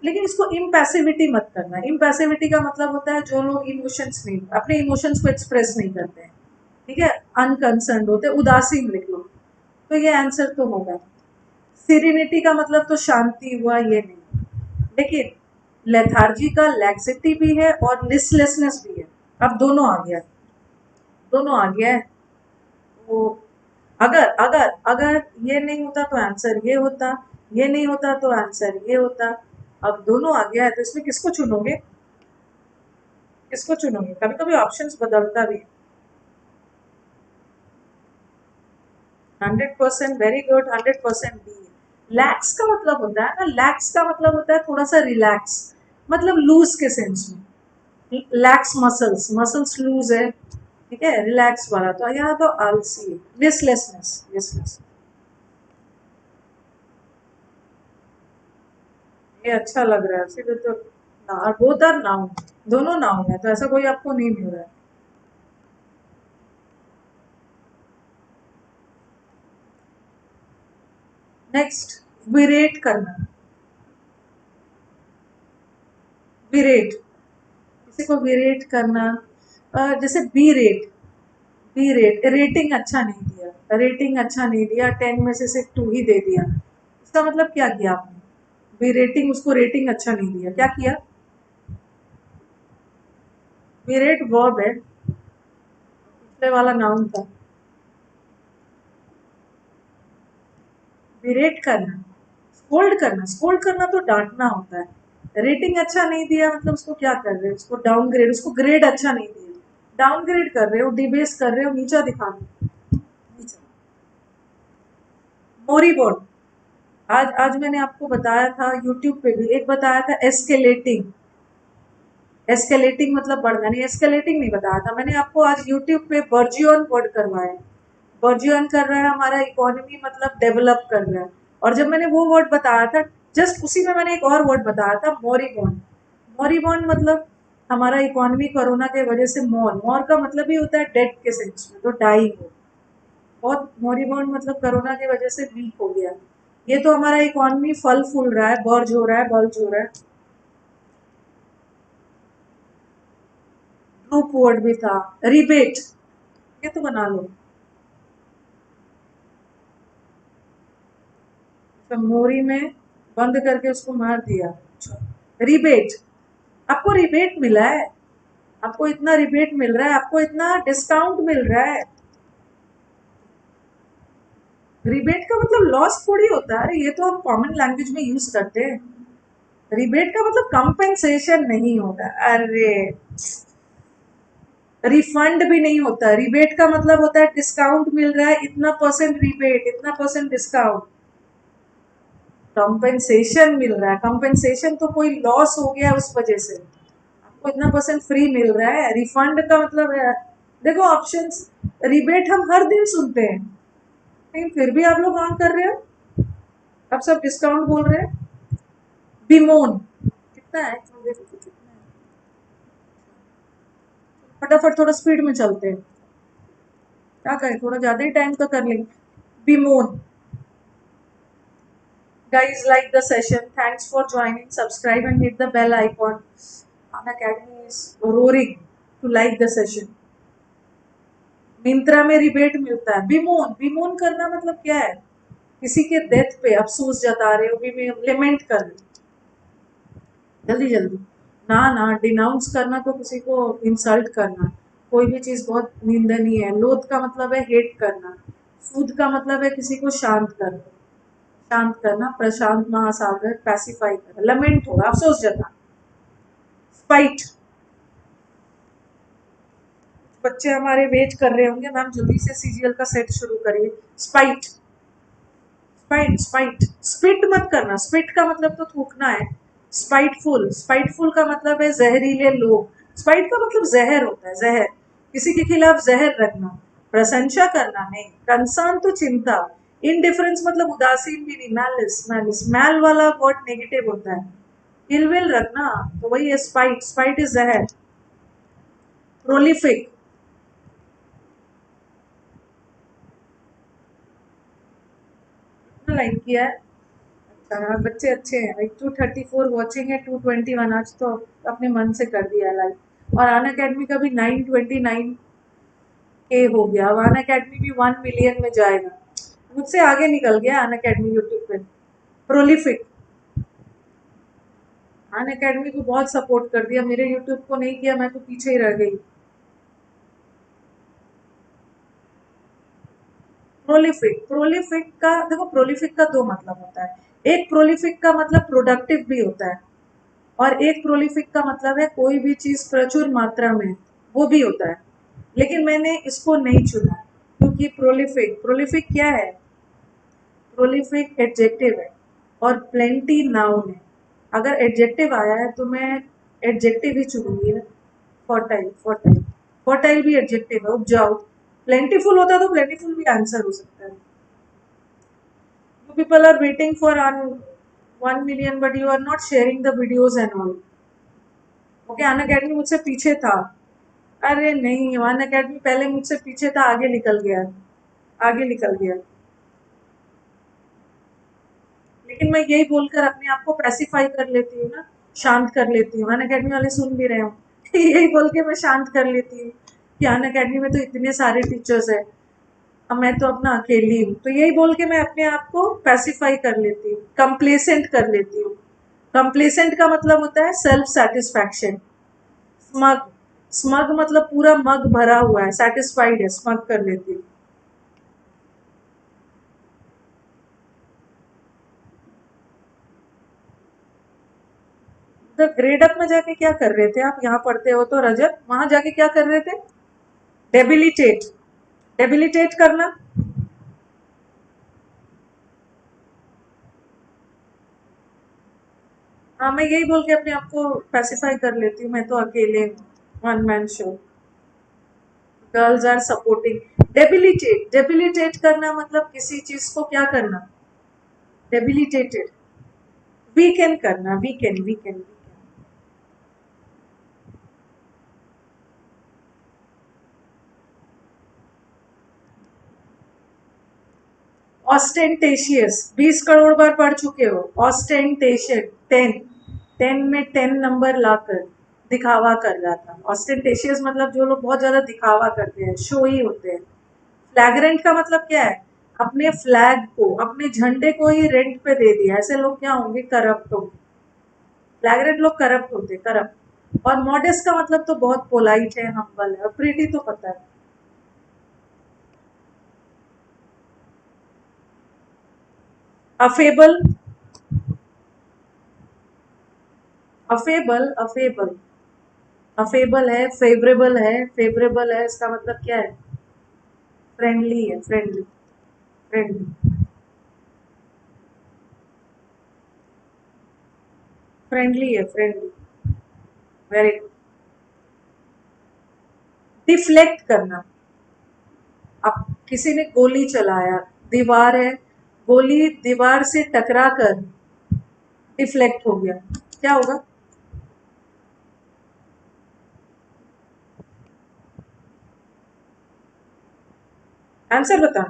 लेकिन इसको इम्पैसिविटी मत करना। इम्पैसिविटी का मतलब होता है जो लोग इमोशंस नहीं, अपने इमोशंस को एक्सप्रेस नहीं करते हैं। ठीक है, अनकंसर्न होते, उदासीन लिख लो। तो ये आंसर तो होगा। सीरेनिटी का मतलब तो शांति हुआ, ये नहीं। लेकिन लेथार्जी का लैक्सिटी भी है और लिस्टलेसनेस भी है। अब दोनों आ गया। दोनों आ गया है। तो अगर अगर अगर ये नहीं होता तो आंसर ये होता, ये नहीं होता तो आंसर ये होता। अब दोनों आ गया है, तो इसमें किसको चुनोगे? किसको चुनोगे? कभी कभी ऑप्शंस बदलता भी है। 100% वेरी गुड, 100% बी। लैक्स का मतलब होता है ना, लैक्स का मतलब होता है थोड़ा सा रिलैक्स, मतलब लूज के सेंस में। लैक्स मसल्स, मसल्स लूज है। ठीक है, रिलैक्स वाला तो यहाँ तो आलसी, लिस्टलेसनेस, लिस्टलेस। ये अच्छा लग रहा है फिर तो। Both are noun. दोनों नाउन है, तो ऐसा कोई आपको नहीं मिल रहा है। नेक्स्ट, विरेट करना। विरेट। किसी को विरेट करना, जैसे berate, berate, rating अच्छा नहीं दिया, रेटिंग अच्छा नहीं दिया, 10 में से सिर्फ 2 ही दे दिया। इसका मतलब क्या किया आपने? बी रेटिंग, उसको रेटिंग अच्छा नहीं दिया, क्या किया? बी रेट वर्ब है, पिछले वाला नाउन था। बिरेट करना, स्कोल्ड करना, स्कोल्ड करना तो डांटना होता है। रेटिंग अच्छा नहीं दिया मतलब उसको क्या कर रहे हो? उसको डाउनग्रेड, उसको ग्रेड अच्छा नहीं दिया, डाउनग्रेड कर रहे हो, डिबेस कर रहे हो, नीचा दिखा रहे हो, नीचा। मोरीबोर्ड, आज मैंने आपको बताया था, यूट्यूब पे भी एक बताया था, एस्केलेटिंग। एस्केलेटिंग मतलब बढ़ना, नहीं एस्केलेटिंग नहीं बताया था मैंने आपको, आज यूट्यूब पे बर्जियन वर्ड करवाया। बर्जियन कर रहा है हमारा इकोनॉमी, मतलब डेवलप कर रहा है। और जब मैंने वो वर्ड बताया था, जस्ट उसी में मैंने एक और वर्ड बताया था, मोरिबॉन्ड। मोरिबॉन्ड मतलब हमारा इकोनॉमी कोरोना के वजह से, मोर का मतलब ही होता है डेड के सेंस में, तो डाई हो। बहुत मोरिबॉन्ड मतलब कोरोना की वजह से वीक हो गया। ये तो हमारा इकोनॉमी फल फूल रहा है, बर्ज हो रहा है, बल्ज हो रहा है। ड्रूप वर्ड भी था, रिबेट, ये तो बना लो। तो मोरी में बंद करके उसको मार दिया। रिबेट, आपको रिबेट मिला है, आपको इतना रिबेट मिल रहा है, आपको इतना डिस्काउंट मिल रहा है। रिबेट का मतलब लॉस थोड़ी होता है, अरे ये तो हम कॉमन लैंग्वेज में यूज करते हैं। रिबेट का मतलब कंपेंसेशन नहीं होता, अरे रिफंड भी नहीं होता। रिबेट का मतलब होता है डिस्काउंट मिल रहा है, इतना परसेंट रिबेट, इतना परसेंट डिस्काउंट। कंपेंसेशन मिल रहा है, कंपेंसेशन तो कोई लॉस हो गया उस वजह से, आपको इतना परसेंट फ्री मिल रहा है। रिफंड का मतलब है, देखो ऑप्शंस, रिबेट हम हर दिन सुनते हैं, लेकिन फिर भी आप लोग रॉन्ग कर रहे हो, अब सब डिस्काउंट बोल रहे हैं। बिमोन कितना है, देखो तो कितना है, फटाफट थोड़ा स्पीड में चलते हैं, क्या करें, थोड़ा ज्यादा ही टाइम तो कर लेंगे। बिमोन। Guys, like the session. Thanks for joining. Subscribe and hit the bell icon. Unacademy is roaring to like the session. Myntra में रिबेट मिलता है। बिमोन, बिमोन करना मतलब क्या है? किसी के डेथ पे अफसोस जता रहे हो, लेमेंट कर रहे हो। जल्दी जल्दी, ना ना, डिनाउंस करना तो किसी को इंसल्ट करना, कोई भी चीज बहुत निंदनीय है। लोथ का मतलब है हेट करना। सूद का मतलब है किसी को शांत करना, शांत करना, प्रशांत महासागर, पैसिफाई करना, लमेंट होगा, अफसोस जताना। स्पाइट, बच्चे हमारे वेट कर रहे होंगे, मैम जल्दी से सीजीएल का सेट शुरू करिए। स्पाइट, स्पाइट, स्पाइट, स्पिट मत करना, स्पिट का मतलब तो थूकना है। स्पाइटफुल, स्पाइटफुल का मतलब है जहरीले लोग। स्पाइट का मतलब जहर होता है, जहर, किसी के खिलाफ जहर रखना। प्रशंसा करना नहीं, कंसर्न तो चिंता। इनडिफरेंस मतलब उदासीन भी नहीं। मैलिस, मैलिस, मैल वाला वर्ड नेगेटिव होता है। इलविल रखना, तो वही है स्पाइट, स्पाइट इज जहर। प्रोलिफिक, लाइक किया है। अच्छा, बच्चे अच्छे हैं भाई। 234 वॉचिंग है, 221 आज तो अपने मन से कर दिया लाइक। और अन अकेडमी का भी 929 के हो गया, अब अन अकेडमी भी 1 मिलियन में जाएगा। मुझसे आगे निकल गया अन अकेडमी यूट्यूब पे। प्रोलिफिक, अन अकेडमी को बहुत सपोर्ट कर दिया, मेरे यूट्यूब को नहीं किया, मैं तो पीछे ही रह गई। प्रोलिफिक, प्रोलिफिक का देखो, प्रोलिफिक का दो मतलब होता है। एक प्रोलिफिक का मतलब प्रोडक्टिव भी होता है, और एक प्रोलिफिक का मतलब है कोई भी चीज प्रचुर मात्रा में, वो भी होता है। लेकिन मैंने इसको नहीं चुना, क्योंकि प्रोलिफिक, प्रोलिफिक क्या है? प्रोलिफिक एडजेक्टिव है और प्लेंटी नाउन है। अगर एडजेक्टिव आया है तो मैं एडजेक्टिव ही चुनूंगी ना। फर्टाइल, फर्टाइल, फर्टाइल भी एडजेक्टिव है, उपजाऊ। प्लेंटीफुल होता तो प्लेंटीफुल भी आंसर हो सकता है। You people are waiting for 1 million, but you are not sharing the videos and all. Okay, Unacademy मुझसे पीछे था। अरे नहीं, अन अकेडमी पहले मुझसे पीछे था, आगे निकल गया, आगे निकल गया। लेकिन मैं यही बोलकर अपने आप को पैसिफाई कर लेती हूँ ना, शांत कर लेती हूँ। अन अकेडमी वाले सुन भी रहे हो, यही बोल के मैं शांत कर लेती हूँ कि अन अकेडमी में तो इतने सारे टीचर्स है, अब मैं तो अपना अकेली हूँ, तो यही बोल के मैं अपने आप को पैसिफाई कर लेती हूँ, कंप्लेसेंट कर लेती हूँ। कंप्लेसेंट का मतलब होता है सेल्फ सेटिस्फैक्शन। स्मग, स्मग मतलब पूरा मग भरा हुआ है, सेटिस्फाइड है, स्मग कर लेती हूँ। तो ग्रेड अप में जाके क्या कर रहे थे आप? यहाँ पढ़ते हो तो रजत, वहां जाके क्या कर रहे थे? डेबिलिटेट, डेबिलिटेट करना। हाँ, मैं यही बोल के अपने आप को पैसिफाई कर लेती हूँ, मैं तो अकेले हूँ, one man show, girls are supporting. Debilitate, debilitate करना मतलब किसी चीज को क्या करना? डेबिलिटेटेड, वीकेंड करना, वीकेंड वीकेंड। ऑस्टेंटेशियस 20 करोड़ बार पढ़ चुके हो। ऑस्टेंटेशन, 10, 10 में 10 नंबर लाकर दिखावा कर रहा था। ऑस्टेंटेशियस मतलब जो लोग बहुत ज्यादा दिखावा करते हैं, शो ही होते हैं। फ्लैग्रेंट का मतलब क्या है? अपने फ्लैग को, अपने झंडे को ही रेंट पे दे दिया, ऐसे लोग क्या होंगे? करप्ट होंगे। फ्लैग्रेंट लोग करप्ट होते, करप्ट। और मॉडेस्ट का मतलब तो बहुत पोलाइट है, हम्बल है। और प्रीटी तो पता है। अफेबल, अफेबल, अफेबल, अफेबल है, फेवरेबल है। फेवरेबल है इसका मतलब क्या है? फ्रेंडली है, फ्रेंडली, फ्रेंडली, फ्रेंडली है, फ्रेंडली। Very good. डिफ्लेक्ट करना, अब किसी ने गोली चलाया, दीवार है, गोली दीवार से टकरा कर डिफ्लेक्ट हो गया, क्या होगा? आंसर बता।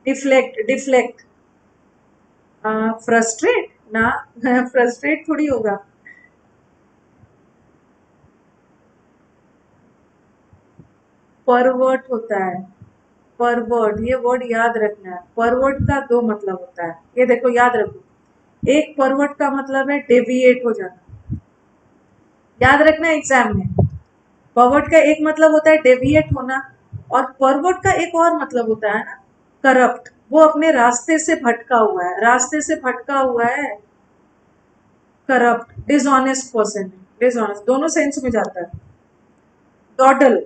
डिफ्लेक्ट, डिफ्लेक्ट, फ्रस्ट्रेट ना। फ्रस्ट्रेट थोड़ी होगा। परवर्ट होता है, परवर्ट, ये वर्ड याद रखना है। परवर्ट का दो मतलब होता है, ये देखो याद रखो। एक परवर्ट का मतलब है डेविएट हो जाना, याद रखना एग्जाम में। परवर्ट का एक मतलब होता है डेविएट होना, और परवर्ट का एक और मतलब होता है ना, करप्ट। वो अपने रास्ते से भटका हुआ है, रास्ते से भटका हुआ है, करप्ट, डिसऑनेस्ट पर्सन, डिसऑनेस्ट, दोनों सेंस में जाता है। डॉडल,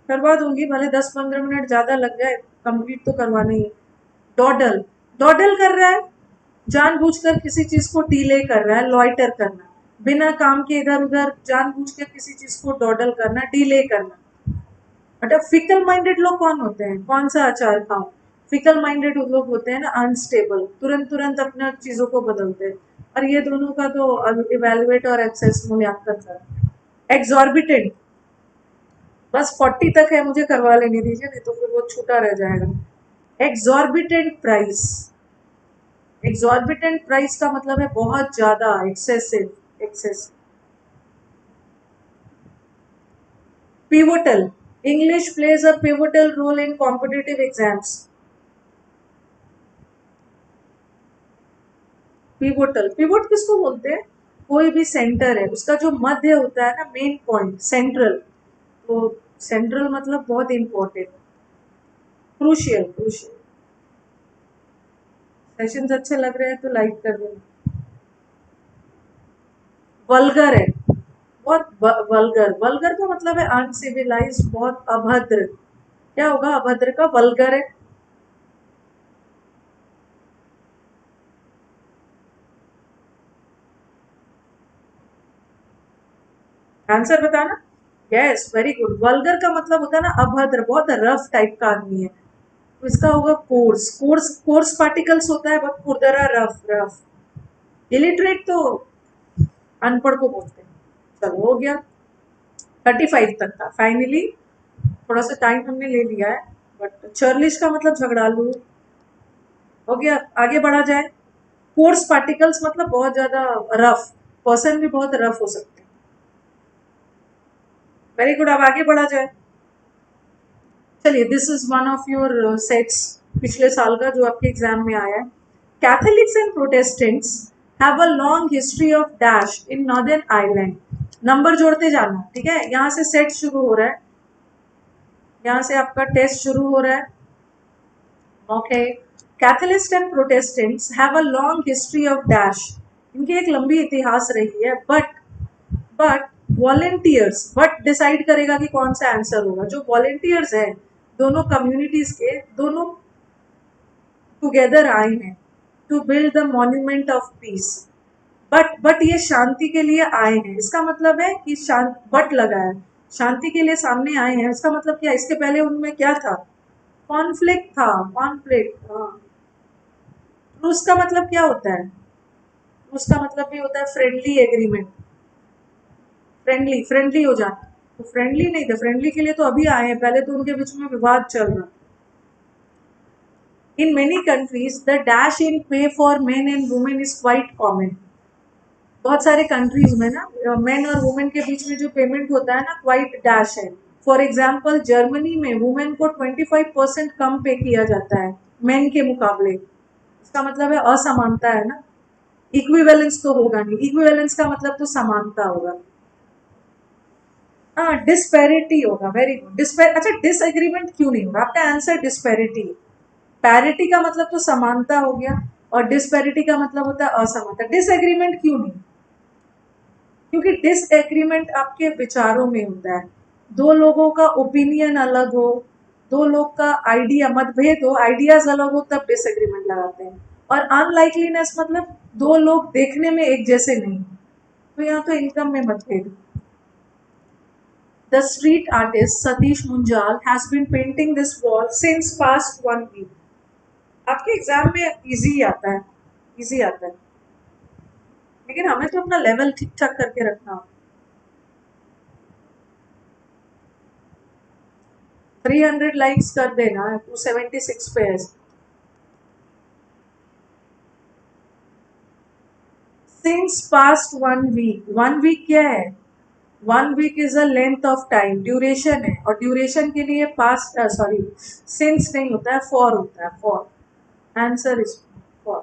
करवा दूंगी, भले 10-15 मिनट ज्यादा लग जाए, कंप्लीट तो करवाना ही है। डॉडल, डॉडल कर रहा है, जानबूझकर किसी चीज को डीले कर रहा है, लॉइटर करना, बिना काम के इधर उधर जानबूझकर किसी चीज को डॉडल करना, डीले करना। मतलब फिकल माइंडेड लोग कौन होते हैं? कौन सा अचार खाऊं? फिकल माइंडेड लोग होते हैं ना, अनस्टेबल, तुरंत तुरंत अपने चीजों को बदलते हैं। और ये दोनों का तो इवेलुएट और एक्सेस मूल्यांकन कर। एग्जॉर्बिटेंट, बस 40 तक है, मुझे करवा लेने दीजिए, नहीं तो फिर वो छूटा रह जाएगा। एग्जॉर्बिटेंट प्राइस, एग्जॉर्बिटेंट प्राइस का मतलब है बहुत ज्यादा, excessive, excess. Pivotal, English plays a pivotal role in competitive exams. Pivotal, pivot किसको बोलते हैं? कोई भी सेंटर है, उसका जो मध्य होता है ना, मेन पॉइंट, सेंट्रल। तो सेंट्रल मतलब बहुत इंपॉर्टेंट, क्रूशियल, क्रूशियल। सेशंस अच्छे लग रहे हैं तो लाइक कर देना। वल्गर है, बहुत वल्गर, वल्गर का मतलब है अनसिविलाइज, बहुत अभद्र। क्या होगा अभद्र का? वल्गर है। आंसर बताना। Yes, very good. वल्गर का मतलब होता है ना अभद्र, बहुत रफ टाइप का आदमी है, तो इसका होगा कोर्स, कोर्स, कोर्स पार्टिकल्स होता है बहुत खुरदरा, रफ, रफ। इलिटरेट तो अनपढ़ को बोलते हैं। चलो हो गया, 35 तक था फाइनली। थोड़ा सा टाइम हमने ले लिया है, बट चर्लिश का मतलब झगड़ालू। हो गया, आगे बढ़ा जाए। कोर्स पार्टिकल्स मतलब बहुत ज्यादा रफ, पर्सन भी बहुत रफ हो सकते हैं। वेरी गुड, अब आगे बढ़ा जाए। चलिए, this is one of your sets पिछले साल का जो आपके एग्जाम में आया है। Catholics and Protestants have a long history of dash in northern Ireland. Number जोड़ते जाना, ठीक है, यहाँ से सेट शुरू हो रहा है, यहाँ से आपका टेस्ट शुरू हो रहा है। Okay, Catholics and Protestants have a long history of dash, इनकी एक लंबी इतिहास रही है, बट वॉलेंटियर्स, बट डिसाइड करेगा कि कौन सा आंसर होगा। जो वॉलेंटियर्स है दोनों कम्युनिटीज के, दोनों टुगेदर आए हैं to build the monument of peace. But ये शांति के लिए आए हैं, इसका मतलब है कि शांत बट लगा है, शांति के लिए सामने आए हैं, इसका मतलब क्या, इसके पहले उनमें क्या था, कॉन्फ्लिक्ट था, कॉन्फ्लिक्ट। हाँ, ट्रूस का मतलब क्या होता है, ट्रूस का मतलब भी होता है फ्रेंडली एग्रीमेंट, फ्रेंडली हो जाना। तो फ्रेंडली नहीं थे, फ्रेंडली के लिए तो अभी आए हैं, पहले तो उनके बीच में विवाद चल रहा। In many countries the dash in pay for men and women is quite common. बहुत सारे कंट्रीज में ना मेन और वुमेन के बीच में जो पेमेंट होता है ना, क्वाइट डैश है। फॉर एग्जाम्पल जर्मनी में वुमेन को 25% कम पे किया जाता है मेन के मुकाबले। इसका मतलब है असमानता है ना, इक्विवेलेंस तो होगा नहीं, इक्विवेलेंस का मतलब तो समानता होगा। हाँ, डिस्पैरिटी होगा, वेरी गुड। अच्छा, डिसएग्रीमेंट क्यों नहीं होगा, आपका आंसर डिस्पैरिटी। पैरिटी का मतलब तो समानता हो गया, और डिस्पैरिटी का मतलब होता है असमानता। डिसएग्रीमेंट क्यों नहीं, क्योंकि डिसएग्रीमेंट आपके विचारों में होता है, दो लोगों का ओपिनियन अलग हो, दो लोग का आइडिया मतभेद हो, आइडियाज अलग हो, तब डिसएग्रीमेंट लगाते हैं। और अनलाइकलीनेस मतलब दो लोग देखने में एक जैसे नहीं, तो यहाँ तो इनकम में मतभेद। The street artist Satish Munjal has been painting this wall since past 1 week. आपके एग्जाम में इजी आता है, इजी आता है, लेकिन हमें तो अपना लेवल ठीक ठाक करके रखना होगा। 300 लाइक्स कर देना, 276 पे है। सिंस पास्ट 1 वीक, 1 वीक क्या है, 1 week is a length of time, duration है, और ड्यूरेशन के लिए पास्ट सॉरी सिंस नहीं होता है, फॉर होता है, for. Answer is for.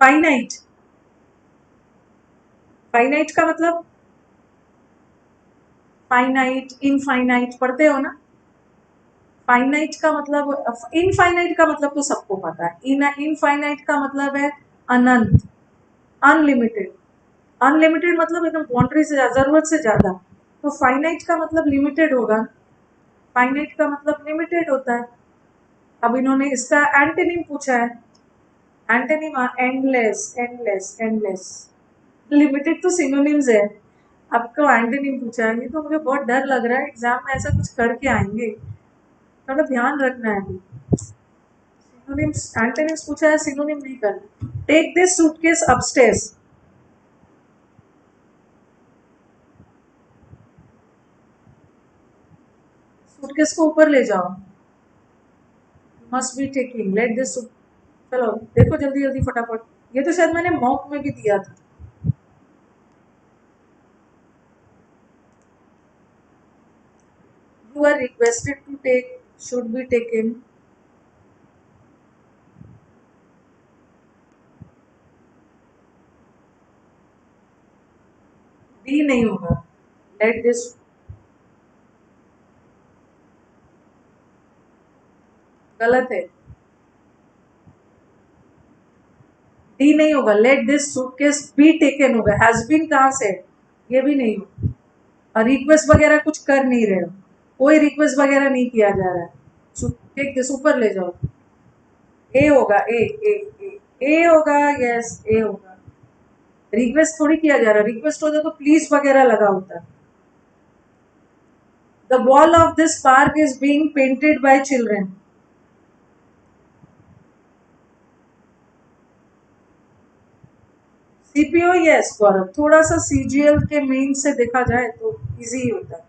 Finite, finite का मतलब, फाइनाइट इनफाइनाइट पढ़ते हो ना, फाइनाइट का मतलब, इनफाइनाइट का मतलब तो सबको पता है, इनफाइनाइट का मतलब है अनंत, अनलिमिटेड। अनलिमिटेड मतलब एकदम बाउंड्री से ज्यादा, जरूरत से ज्यादा। तो फाइनाइट का मतलब लिमिटेड होगा, फाइनाइट का मतलब लिमिटेड होता है। अब इन्होंने इसका एंटोनिम पूछा है, antonym endless, endless, endless. Limited तो सिनोनिम्स है, आपको एंटोनिम पूछा है, ये तो मुझे बहुत डर लग रहा है एग्जाम में ऐसा कुछ करके आएंगे, थोड़ा ध्यान रखना है अभी। सिनोनिम्स, एंटोनिम्स पूछा है, सिनोनिम नहीं करना। Take this suitcase upstairs, suitcase को ऊपर ले जाओ, must be taking, let this, चलो देखो जल्दी जल्दी फटाफट, ये तो शायद मैंने मॉक में भी दिया था। You are requested to take, should be taken. D नहीं होगा, लेट दिस, गलत है, डी नहीं होगा, let this suitcase be taken होगा, हैज बीन कहां से, ये भी नहीं होगा। और रिक्वेस्ट वगैरह कुछ कर नहीं रहे हो, कोई रिक्वेस्ट वगैरह नहीं किया जा रहा है, टेक दिस ऊपर ले जाओ। ए होगा, ए होगा, यस ए होगा। रिक्वेस्ट थोड़ी किया जा रहा, रिक्वेस्ट होता तो प्लीज वगैरह लगा होता। The wall of this park is being painted by children. CPO, yes Gaurav, थोड़ा सा सीजीएल के मेन से देखा जाए तो इजी होता है।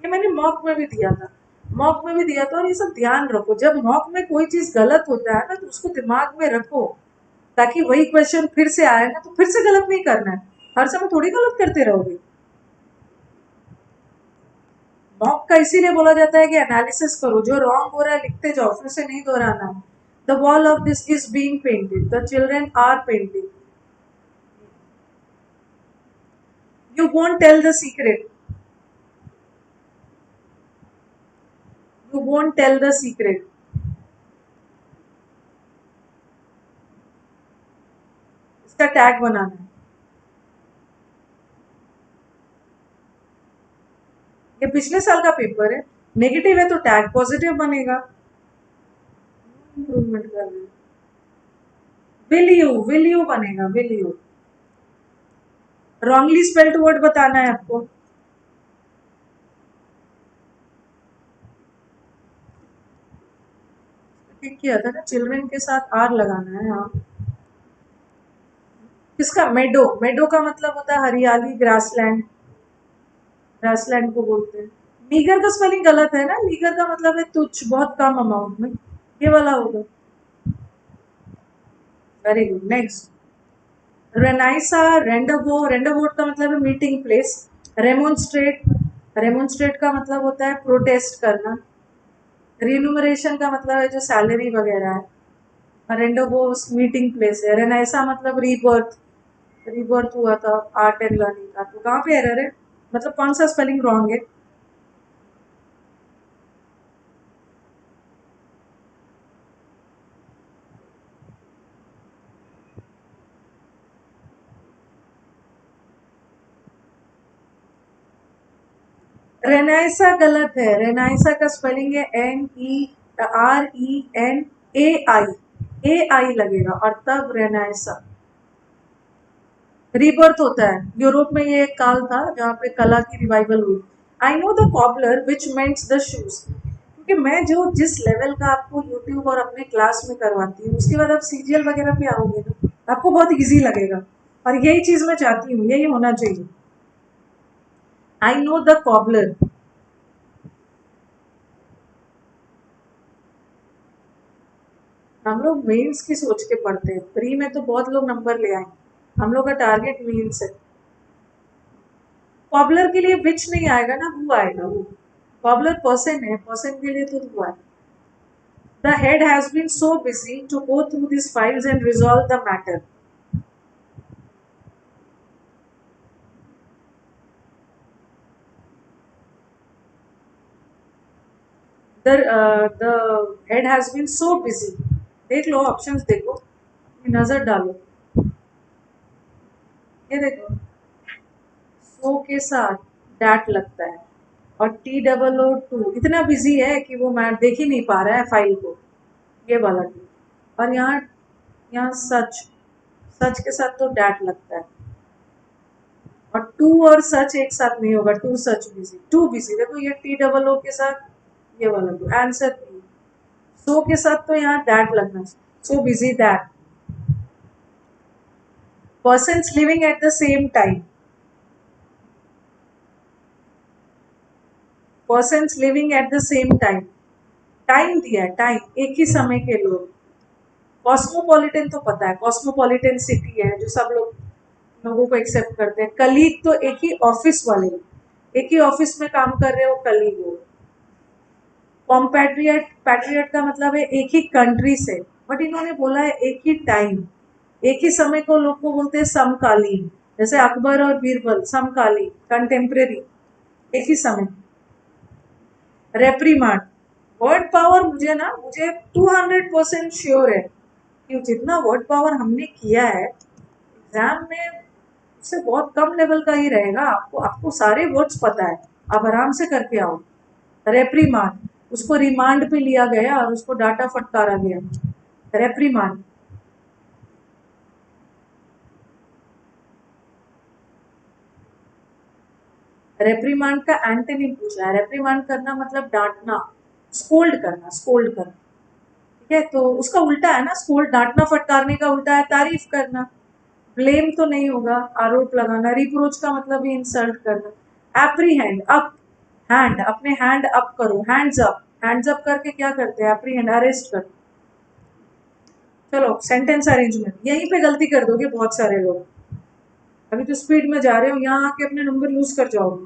ये मैंने मॉक में भी दिया था, मॉक में भी दिया था। और ये सब ध्यान रखो, जब मॉक में कोई चीज गलत होता है ना तो उसको दिमाग में रखो, ताकि वही क्वेश्चन फिर से आए ना तो फिर से गलत नहीं करना है, हर समय थोड़ी गलत करते रहोगे। मॉक का इसीलिए बोला जाता है कि एनालिसिस करो, जो रॉन्ग हो रहा है लिखते जाओ, फिर से नहीं दोहराना। The wall of this is being painted, the children are painting, you won't tell the secret, you won't tell the secret. इसका टैग बनाना है। ये पिछले साल का पेपर है, नेगेटिव है तो टैग पॉजिटिव बनेगा। इम्प्रूवमेंट कर रहे विल यू बनेगा, will you. Wrongly spelled word बताना है आपको। ठीक किया था ना, चिल्ड्रन के साथ आर लगाना है। हाँ, किसका? मेडो, मेडो का मतलब होता है हरियाली, ग्रासलैंड, ग्रासलैंड को बोलते हैं। मीगर का स्पेलिंग गलत है ना, मीगर का मतलब है तुच्छ, बहुत कम अमाउंट में, ये वाला होगा। Very good. नेक्स्ट, रेनाइसा, रेंडोवो, रेंडोवोट का मतलब है मीटिंग प्लेस। रेमोन्स्ट्रेट, रेमोन्स्ट्रेट का मतलब होता है प्रोटेस्ट करना। रिन्यूमरेशन का मतलब है जो सैलरी वगैरह है। रेंडोवो मीटिंग प्लेस है। रेनाइसा मतलब रीबर्थ, रीबर्थ हुआ था आर्ट एंड लर्निंग का। तो कहाँ पे एरर है, मतलब कौन सा स्पेलिंग रॉन्ग है? रेनाइसा गलत है, रेनाइसा का स्पेलिंग है NERENAI, ए आई लगेगा और तब रेनाइसा। रीबर्थ होता है, यूरोप में ये एक काल था जहाँ पे कला की रिवाइवल हुई। I know the cobbler which mends the shoes, क्योंकि मैं जो जिस लेवल का आपको यूट्यूब और अपने क्लास में करवाती हूँ, उसके बाद आप सीरियल वगैरह पे आओगे ना, आपको बहुत इजी लगेगा। और यही चीज मैं चाहती हूँ, यही होना चाहिए। आई नो द कॉबलर। हम लोग मेंस की सोच के पढ़ते हैं, प्री में तो बहुत लोग नंबर ले आए, हम लोग का टारगेट मेंस है। कॉबलर के लिए विच नहीं आएगा ना, हु आएगा, हु। कॉबलर पर्सन है, पर्सन के लिए तो हु आएगा। The head has been so busy to go through this files and resolve the matter. The head has been so busy, देख लो ऑप्शंस, देखो, नजर डालो, ये देखो, सो के साथ डैट लगता है, और TOO, इतना बिजी है कि वो मैं देख ही नहीं पा रहा है फाइल को, ये वाला टी। और यहाँ, यहाँ सच, सच के साथ तो डैट लगता है। और टू और सच एक साथ नहीं होगा, too such busy, too busy, देखो ये TOO के साथ, ये वाला टू, आंसर बी। सो के साथ तो यहाँ दैट लगना चाहिए, so busy that. Persons living at the same time, persons living at the same time, time दिया है, टाइम, एक ही समय के लोग। कॉस्मोपॉलिटन तो पता है, कॉस्मोपॉलिटन सिटी है जो सब लोग, लोगों को एक्सेप्ट करते हैं। कलीग तो एक ही ऑफिस वाले, एक ही ऑफिस में काम कर रहे हो, कलीग हो। कॉम्पैट्रियट, पैट्रियट का मतलब है एक ही कंट्री से, बट इन्होंने बोला है एक ही टाइम, एक ही समय को लोग को बोलते हैं समकालीन। जैसे अकबर और बीरबल, समकालीन, कंटेम्प्रेरी, एक ही समय। रेप्रीमांड, वर्ड पावर, मुझे ना, मुझे 200% श्योर है कि जितना वर्ड पावर हमने किया है एग्जाम में, उससे बहुत कम लेवल का ही रहेगा। आपको आपको सारे वर्ड्स पता है, आप आराम से करके आओ। रेप्रीमांड, उसको रिमांड पे लिया गया और उसको डाटा फटकारा गया, रेप्रीमांड। रेप्रीमांड का एंटोनिम पूछा है, रेप्रीमांड करना मतलब डांटना, स्कोल्ड करना, स्कोल्ड करना। ठीक है, तो उसका उल्टा है ना, स्कोल्ड, डांटना फटकारने का उल्टा है तारीफ करना। ब्लेम तो नहीं होगा, आरोप लगाना। रिप्रोच का मतलब ही इंसल्ट करना। एप्रीहेंड, अप, हैंड, अपने हैंड अप करो, हैंड्स अप करके क्या करते हैं, अपनी हैंड अरेस्ट करो। चलो सेंटेंस अरेंजमेंट, यहीं पे गलती कर दोगे बहुत सारे लोग। अभी तो स्पीड में जा रहे हो, यहाँ आके अपने नंबर लूज कर जाओगे।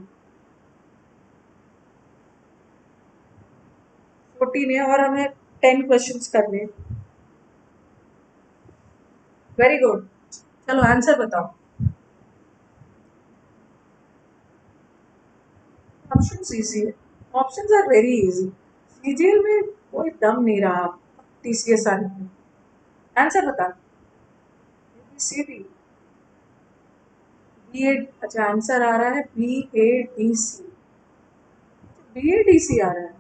14 है और हमें 10 क्वेश्चंस करने। वेरी गुड, चलो आंसर बताओ। ऑप्शंस इजी है, options are very easy. CGL में कोई दम नहीं रहा टीसीएस आने में। आंसर बता। सी डी, बी ए, अच्छा आंसर आ रहा है B A D C, B A D C आ रहा है।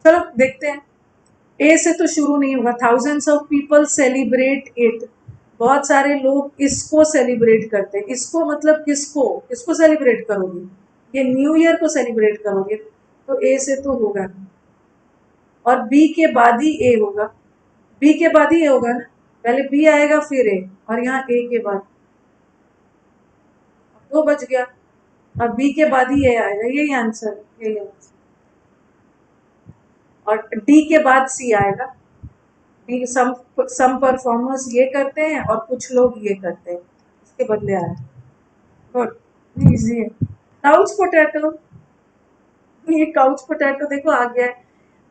चलो देखते हैं। ए से तो शुरू नहीं होगा। Thousands of people celebrate it, बहुत सारे लोग इसको सेलिब्रेट करते हैं। इसको मतलब किसको, किसको सेलिब्रेट करोगे, ये न्यू ईयर को सेलिब्रेट करोगे, तो ए से तो होगा नहीं। और बी के बाद ही ए होगा, बी के बाद ही ए होगा ना, पहले बी आएगा फिर ए, और यहाँ ए के बाद, दो बच गया। अब बी के बाद ही ए आएगा, यही आंसर, यही आंसर। और डी के बाद सी आएगा। डी सम परफॉर्मर्स ये करते हैं और कुछ लोग ये करते हैं, इसके बदले आया। गुड, इजी है। काउच पोटैटो, ये काउच पोटैटो देखो आ गया है।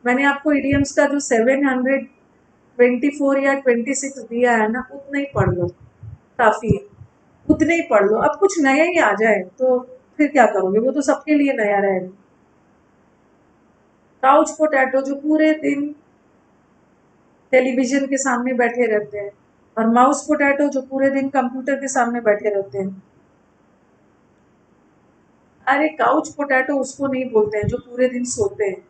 मैंने आपको इडियम्स का जो 724 या 26 दिया है ना, उतना ही पढ़ लो, काफी है, उतने ही पढ़ लो। अब कुछ नया ही आ जाए तो फिर क्या करोगे, वो तो सबके लिए नया रहेगा। काउच पोटैटो जो पूरे दिन टेलीविजन के सामने बैठे रहते हैं, और माउस पोटैटो जो पूरे दिन कंप्यूटर के सामने बैठे रहते हैं। अरे काउच पोटैटो उसको नहीं बोलते हैं जो पूरे दिन सोते हैं,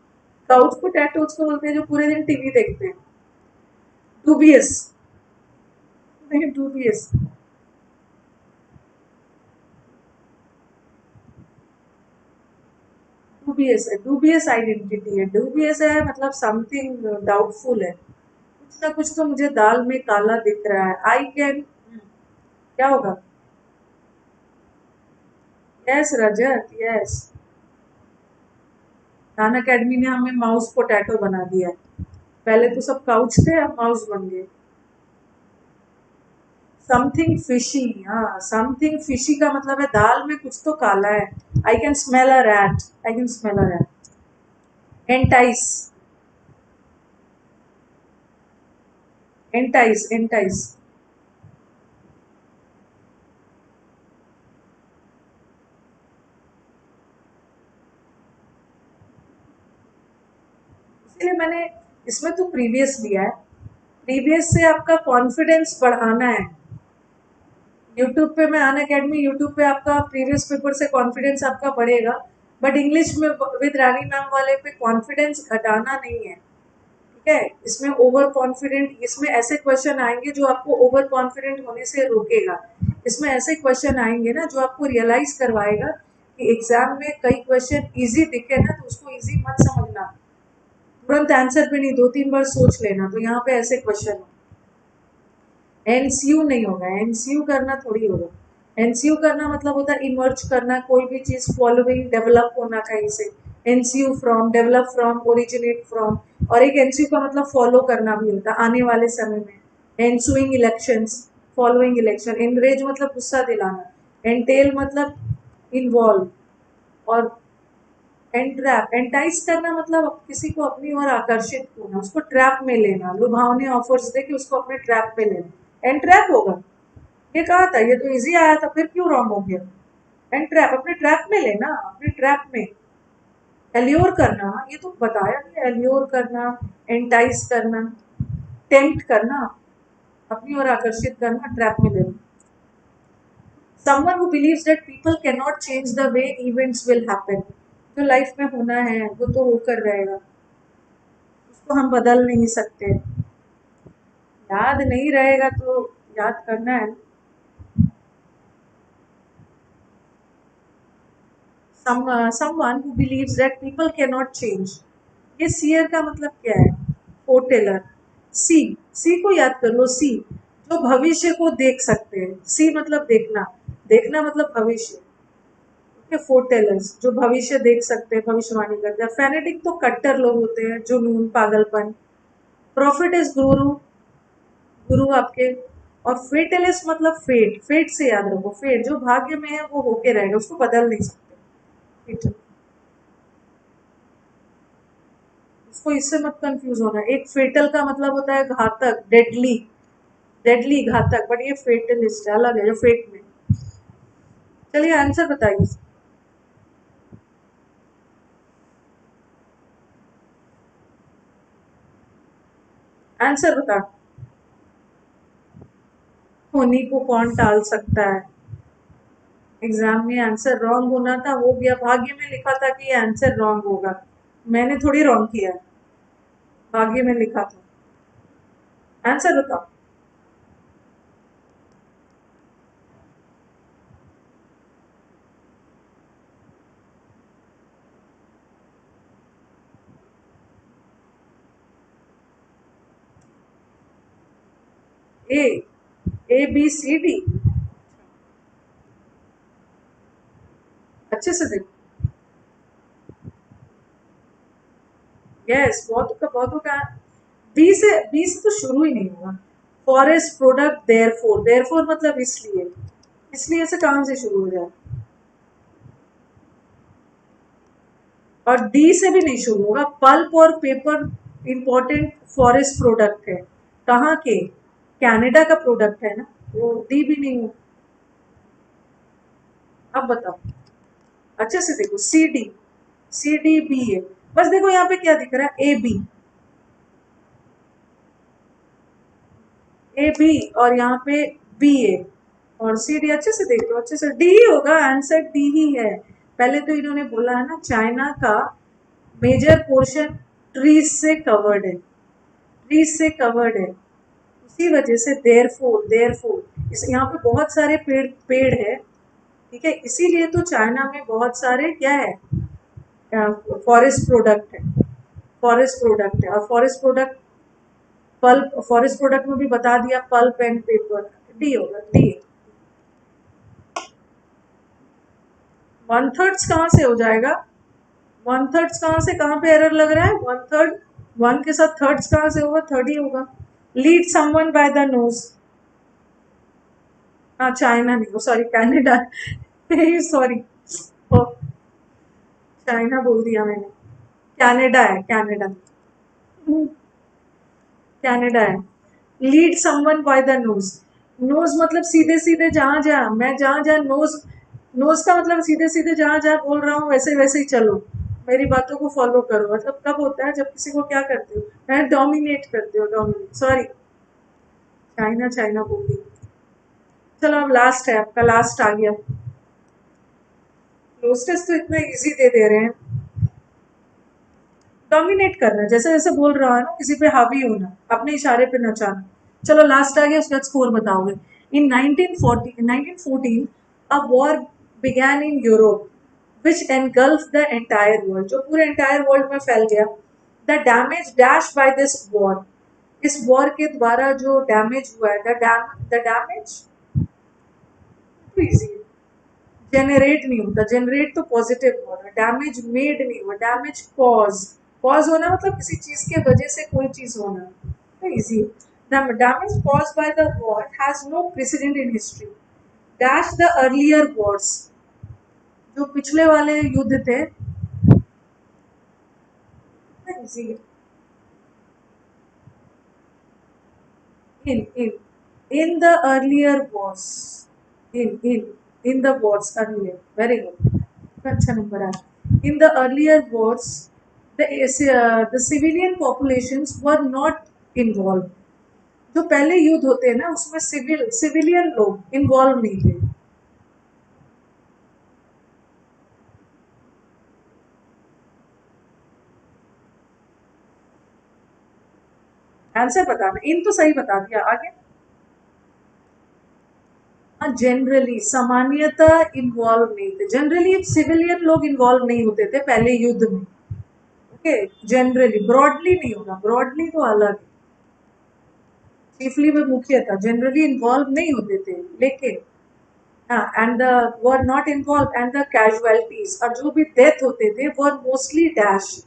काउच पोटैटो उसको बोलते हैं जो पूरे दिन टीवी देखते हैं। डूबियस, नहीं डूबियस, डूबियस है, डूबियस आइडेंटिटी है, डूबियस है मतलब समथिंग डाउटफुल है, कुछ ना कुछ तो मुझे दाल में काला दिख रहा है। आई कैन, क्या होगा, यस रजत, यस। खान अकेडमी ने हमें माउस पोटैटो बना दिया है, पहले तो सब काउच थे, अब माउस बन गए। समथिंग फिशी, हाँ समथिंग फिशी का मतलब है दाल में कुछ तो काला है। I can smell a rat, I can smell a rat. Entice, entice, entice, इसलिए मैंने इसमें तो प्रीवियस दिया है। प्रीवियस से आपका कॉन्फिडेंस बढ़ाना है। यूट्यूब पे मैं अन अकेडमी, यूट्यूब पे आपका प्रीवियस पेपर से कॉन्फिडेंस आपका बढ़ेगा, बट इंग्लिश में विद रानी मैम वाले पे कॉन्फिडेंस घटाना नहीं है, ठीक है। इसमें ओवर कॉन्फिडेंट, इसमें ऐसे क्वेश्चन आएंगे जो आपको ओवर कॉन्फिडेंट होने से रोकेगा। इसमें ऐसे क्वेश्चन आएंगे ना जो आपको रियलाइज करवाएगा कि एग्जाम में कई क्वेश्चन इजी दिखे ना तो उसको इजी मत समझना, तुरंत आंसर पे नहीं, 2-3 बार सोच लेना। तो यहाँ पे ऐसे क्वेश्चन हो। एनसीयू नहीं होगा, एनसीयू करना थोड़ी होगा। एनसीयू करना मतलब होता है इमर्ज करना, कोई भी चीज फॉलोइंग, डेवलप होना कहीं से। NCU from, develop from, originate from. और एक एनसीयू का मतलब फॉलो करना भी होता है आने वाले समय में। Ensuing elections, following election. Enrage मतलब गुस्सा दिलाना। एंटेल मतलब इन्वॉल्व। और एंट्रैप, एंटाइस करना मतलब किसी को अपनी ओर आकर्षित करना, उसको ट्रैप में लेना, लुभावने ऑफर्स दे के उसको अपने ट्रैप में लेना, एंट्रैप होगा। ये कहा था, ये तो इजी आया था, फिर क्यों रॉन्ग हो गया। एंट्रैप, अपने ट्रैप में लेना, अपने ट्रैप में। एल्योर करना, ये तो बताया नहीं, एल्योर करना, एंटाइस करना, टेम्प्ट करना, अपनी ओर आकर्षित करना, ट्रैप में लेना। Someone who believes that people cannot change the way events will happen, जो लाइफ में होना है वो तो होकर रहेगा, उसको हम बदल नहीं सकते। याद नहीं रहेगा तो याद करना है। Someone who believes that people cannot change, ये सीयर का मतलब क्या है, फोरटेलर, सी, सी को याद कर लो, सी जो भविष्य को देख सकते हैं, सी मतलब देखना, देखना मतलब भविष्य, फोरटेलर्स जो भविष्य देख सकते हैं, भविष्यवाणी करते हैं। फेनेटिक तो कट्टर लोग होते हैं, जुनून, पागलपन। प्रॉफिट इज गुरु, गुरु आपके। और फेटलिस्ट मतलब फेट, फेट से याद रखो, फेट जो भाग्य में है वो होके रहेगा, उसको बदल नहीं सकते। फेटल, उसको इससे मत कंफ्यूज होना। एक फेटल का मतलब होता है घातक, डेडली, डेडली घातक, बट ये फेटलिस्ट अलग है, जो फेट में। चलिए आंसर बताइए। आंसर बता, होनी को कौन टाल सकता है। एग्जाम में आंसर रॉन्ग होना था, हो गया। भाग्य में लिखा था कि ये आंसर रॉन्ग होगा, मैंने थोड़ी रॉन्ग किया, भाग्य में लिखा था। आंसर बताओ। ए, ए बी सी डी, अच्छे से देखो। यस, बहुत का। बी से तो शुरू ही नहीं हुआ। फॉरेस्ट प्रोडक्ट, देयरफॉर, देयरफॉर मतलब इसलिए, इसलिए से कहां से शुरू हो जाए। और डी से भी नहीं शुरू होगा। पल्प और पेपर इंपॉर्टेंट फॉरेस्ट प्रोडक्ट है, कहाँ के, कनाडा का प्रोडक्ट है ना, वो डी भी नहीं हो। अब बताओ, अच्छे से देखो, C D, C D B है। बस देखो यहाँ पे क्या दिख रहा है, ए बी, ए बी, और यहाँ पे बी ए और सी डी। अच्छे से देख लो, अच्छे से, डी ही होगा आंसर, डी ही है। पहले तो इन्होंने बोला है ना, चाइना का मेजर पोर्शन ट्रीज से कवर्ड है, ट्रीज से कवर्ड है, उसी वजह से देयरफॉर, देयरफॉर इस यहाँ पे बहुत सारे पेड़ पेड़ है, ठीक है, इसीलिए तो चाइना में बहुत सारे क्या है, फॉरेस्ट प्रोडक्ट है, फॉरेस्ट प्रोडक्ट है। और forest product, pulp, forest product में भी बता दिया, पल्प एंड पेपर, डी होगा, डी। वन थर्ड्स कहाँ से हो जाएगा, वन थर्ड्स कहाँ से, कहाँ पे एरर लग रहा है, वन थर्ड, वन के साथ थर्ड्स कहाँ से होगा, थर्ड ही होगा। Lead someone by the nose, हाँ चाइना नहीं, सॉरी कनाडा, सॉरी, चाइना बोल दिया मैंने, कनाडा है, कनाडा, कनाडा है। Lead someone by the nose, nose मतलब सीधे सीधे जहां जहां मैं, जहां जहां नोज, नोज का मतलब सीधे सीधे जहां जहां बोल रहा हूँ वैसे वैसे ही चलो, मेरी बातों को फॉलो करो। मतलब कब होता है, जब किसी को क्या करते हो, मैं डोमिनेट करते हो, डोमिनेट, सॉरी, चाइना, चाइना बोल दी। चलो अब लास्ट है आपका, लास्ट आ गया। क्लोजटेस्ट तो इतना इजी दे दे रहे हैं, डोमिनेट करना, जैसे जैसे बोल रहा है ना, किसी पे हावी होना, अपने इशारे पे नचाना। चलो लास्ट आ गया, उसके बाद स्कोर बताओगे। इन 1914 a war began in Europe which engulf the entire world, जो पूरे एंटायर वर्ल्ड में फैल गया। The damage dash by this war, इस वॉर के द्वारा जो डैमेज हुआ है, द डैमेज इजी, जनरेट नहीं होता, जनरेट तो पॉजिटिव हो रहा है, डैमेज मेड नहीं हुआ, डैमेज कॉज, कॉज होना मतलब किसी चीज के वजह से कोई चीज होना, तो easy. The damage cause by the war has no president in history, dash the earlier wars, जो पिछले वाले युद्ध थे, easy. In in the earlier wars, in the wars earlier, very good, अच्छा नंबर आया। In the earlier wars the civilian populations were not involved, जो पहले युद्ध होते हैं ना उसमें सिविलियन लोग इन्वॉल्व नहीं थे। आंसर बताना, इन तो सही बता दिया, आगे। हाँ जनरली, सामान्यतः इन्वॉल्व नहीं थे, जनरली सिविलियन लोग इन्वॉल्व नहीं होते थे पहले युद्ध में, ओके, जनरली, ब्रॉडली नहीं होगा, ब्रॉडली तो अलग है। चीफली वे मुख्य था, जनरली इन्वॉल्व नहीं होते थे, लेकिन and the were not involve and the casualties, और जो भी डेथ होते थे वर मोस्टली डैश।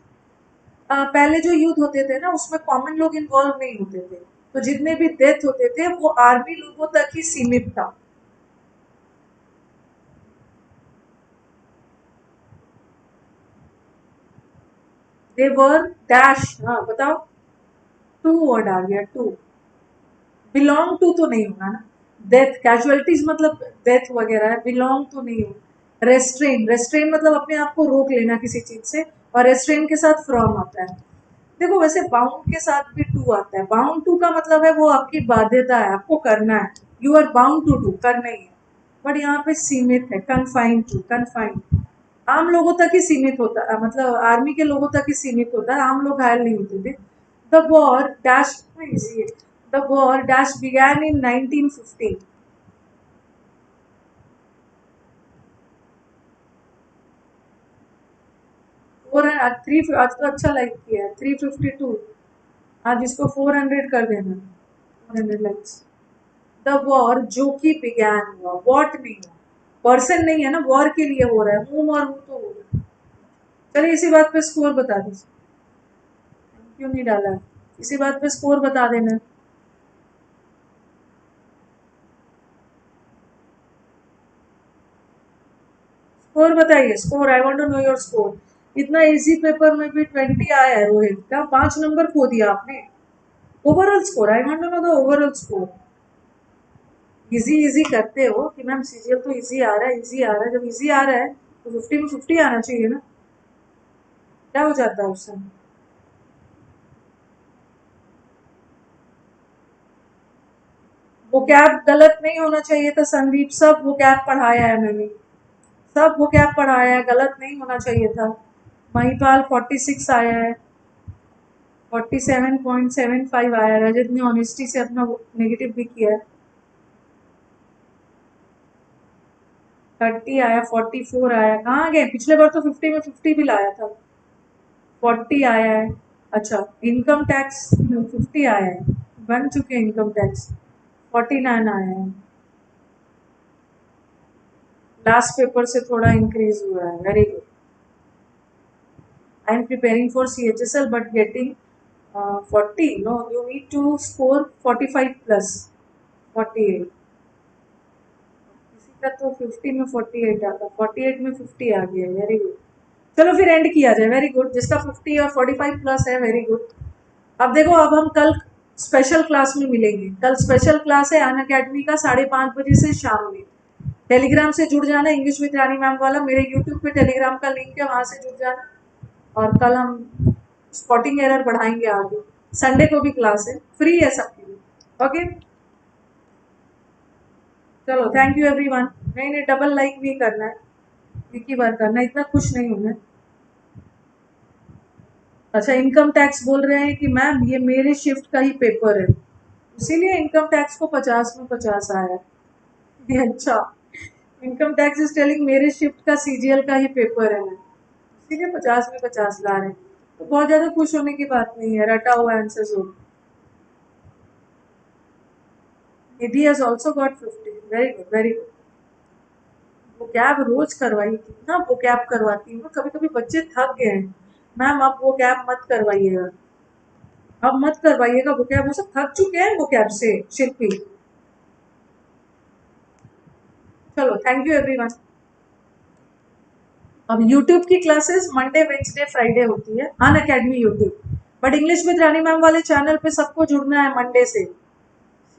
पहले जो युद्ध होते थे ना उसमें कॉमन लोग इन्वॉल्व नहीं होते थे, तो जितने भी डेथ होते थे वो आर्मी लोगों तक ही सीमित था। दे वर डैश, हाँ बताओ, टू वर्ड आ गया, टू। बिलोंग टू तो नहीं होगा ना, डेथ कैजुअलिटीज मतलब डेथ वगैरह है, बिलोंग तो नहीं होगा। रेस्ट्रेन, रेस्ट्रेन मतलब अपने आप को रोक लेना किसी चीज से, और रेस्ट्रेन के साथ फ्रॉम आता है। देखो वैसे बाउंड के साथ भी टू आता है, बाउंड टू का मतलब है वो आपकी बाध्यता है, आपको करना है, you are bound to do, करना ही है। बट यहाँ पे सीमित है, कन्फाइंड टू, कन्फाइंड आम लोगों तक ही सीमित होता है, मतलब आर्मी के लोगों तक ही सीमित होता है, आम लोग घायल नहीं होते थे। द वॉर डैश, इजी है, the war dash began in 1950। Four, three, आज तो अच्छा लाइक किया है, 352, आज इसको 400 कर देना, 400 लाइक्स। द वॉर जो कि बिगैन हुआ, वॉट नहीं हुआ, पर्सन नहीं है ना, वॉर के लिए हो रहा है, हूम और हूँ तो हो रहा है। चलिए इसी बात पे स्कोर बता दीजिए, क्यों नहीं डाला है? इसी बात पे स्कोर बता देना। स्कोर बताइए, score, I want to know your score. इतना इजी पेपर में भी 20 आया है रोहित का, 5 नंबर खो दिया आपने। Overall score, I want to know the overall score. Easy easy करते हो कि मैम सीजीएल तो इजी आ रहा है, इजी आ रहा है, जब इजी आ रहा है तो 50 में 50 आना चाहिए ना, क्या हो जाता है उससे? वो कैब गलत नहीं होना चाहिए था संदीप, सब वो कैब पढ़ाया है मैंने, सब वो कैब पढ़ाया है, गलत नहीं होना चाहिए था। महिपाल 46 आया है, 47.75 आया है, रजत ने ऑनेस्टी से अपना नेगेटिव भी किया है। 30 आया, 44 आया, कहाँ गए पिछले बार तो 50 में 50 भी लाया था। 40 आया है, अच्छा इनकम टैक्स 50 आया है, बन चुके इनकम टैक्स। 49 आया है, लास्ट पेपर से थोड़ा इंक्रीज हुआ है, very good. I am preparing for CHSL but getting 40, no you need to score 45 plus 48। किसी का तो 50 में 48 आता, 48 में 50 आ गया, वेरी गुड। चलो फिर एंड किया जाए, वेरी गुड, जिसका 50 और 45 प्लस है, वेरी गुड। अब देखो, अब हम कल स्पेशल क्लास में मिलेंगे, कल स्पेशल क्लास है अन अकेडमी का 5:30 बजे से शाम में। टेलीग्राम से जुड़ जाना, इंग्लिश विद रानी मैम वाला, मेरे यूट्यूब पे टेलीग्राम का लिंक है, वहां से जुड़ जाना। और कल हम स्पॉटिंग एरर बढ़ाएंगे आगे। संडे को भी क्लास है, फ्री है सबके लिए, ओके। चलो थैंक यू एवरीवन। नहीं नहीं, डबल लाइक भी करना है, एक ही बार करना है, इतना खुश नहीं हूं मैं। अच्छा इनकम टैक्स बोल रहे हैं कि मैम ये मेरे शिफ्ट का ही पेपर है, इसीलिए इनकम टैक्स को 50 में 50 आया। ये अच्छा, इनकम टैक्स इज टेलिंग मेरे शिफ्ट का सीजीएल का ही पेपर है, मैं इसीलिए 50 में 50 ला रहे हैं। तो बहुत ज्यादा खुश होने की बात नहीं है, रटा हुआ आंसर हो। Nidhi has also got 50, very good very good. वो कैब रोज करवाई, कितना वो कैब करवाती हूँ, कभी कभी बच्चे थक गए हैं। मैम अब वो कैब मत करवाइएगा, अब मत करवाइएगा वो कैब, वो सब थक चुके हैं वो कैब से, शिल्पी। चलो थैंक यू एवरीवन। अब यूट्यूब की क्लासेस मंडे वेंसडे फ्राइडे होती है, Unacademy YouTube, but English with Rani ma'am वाले चैनल पे सबको जुड़ना है मंडे से।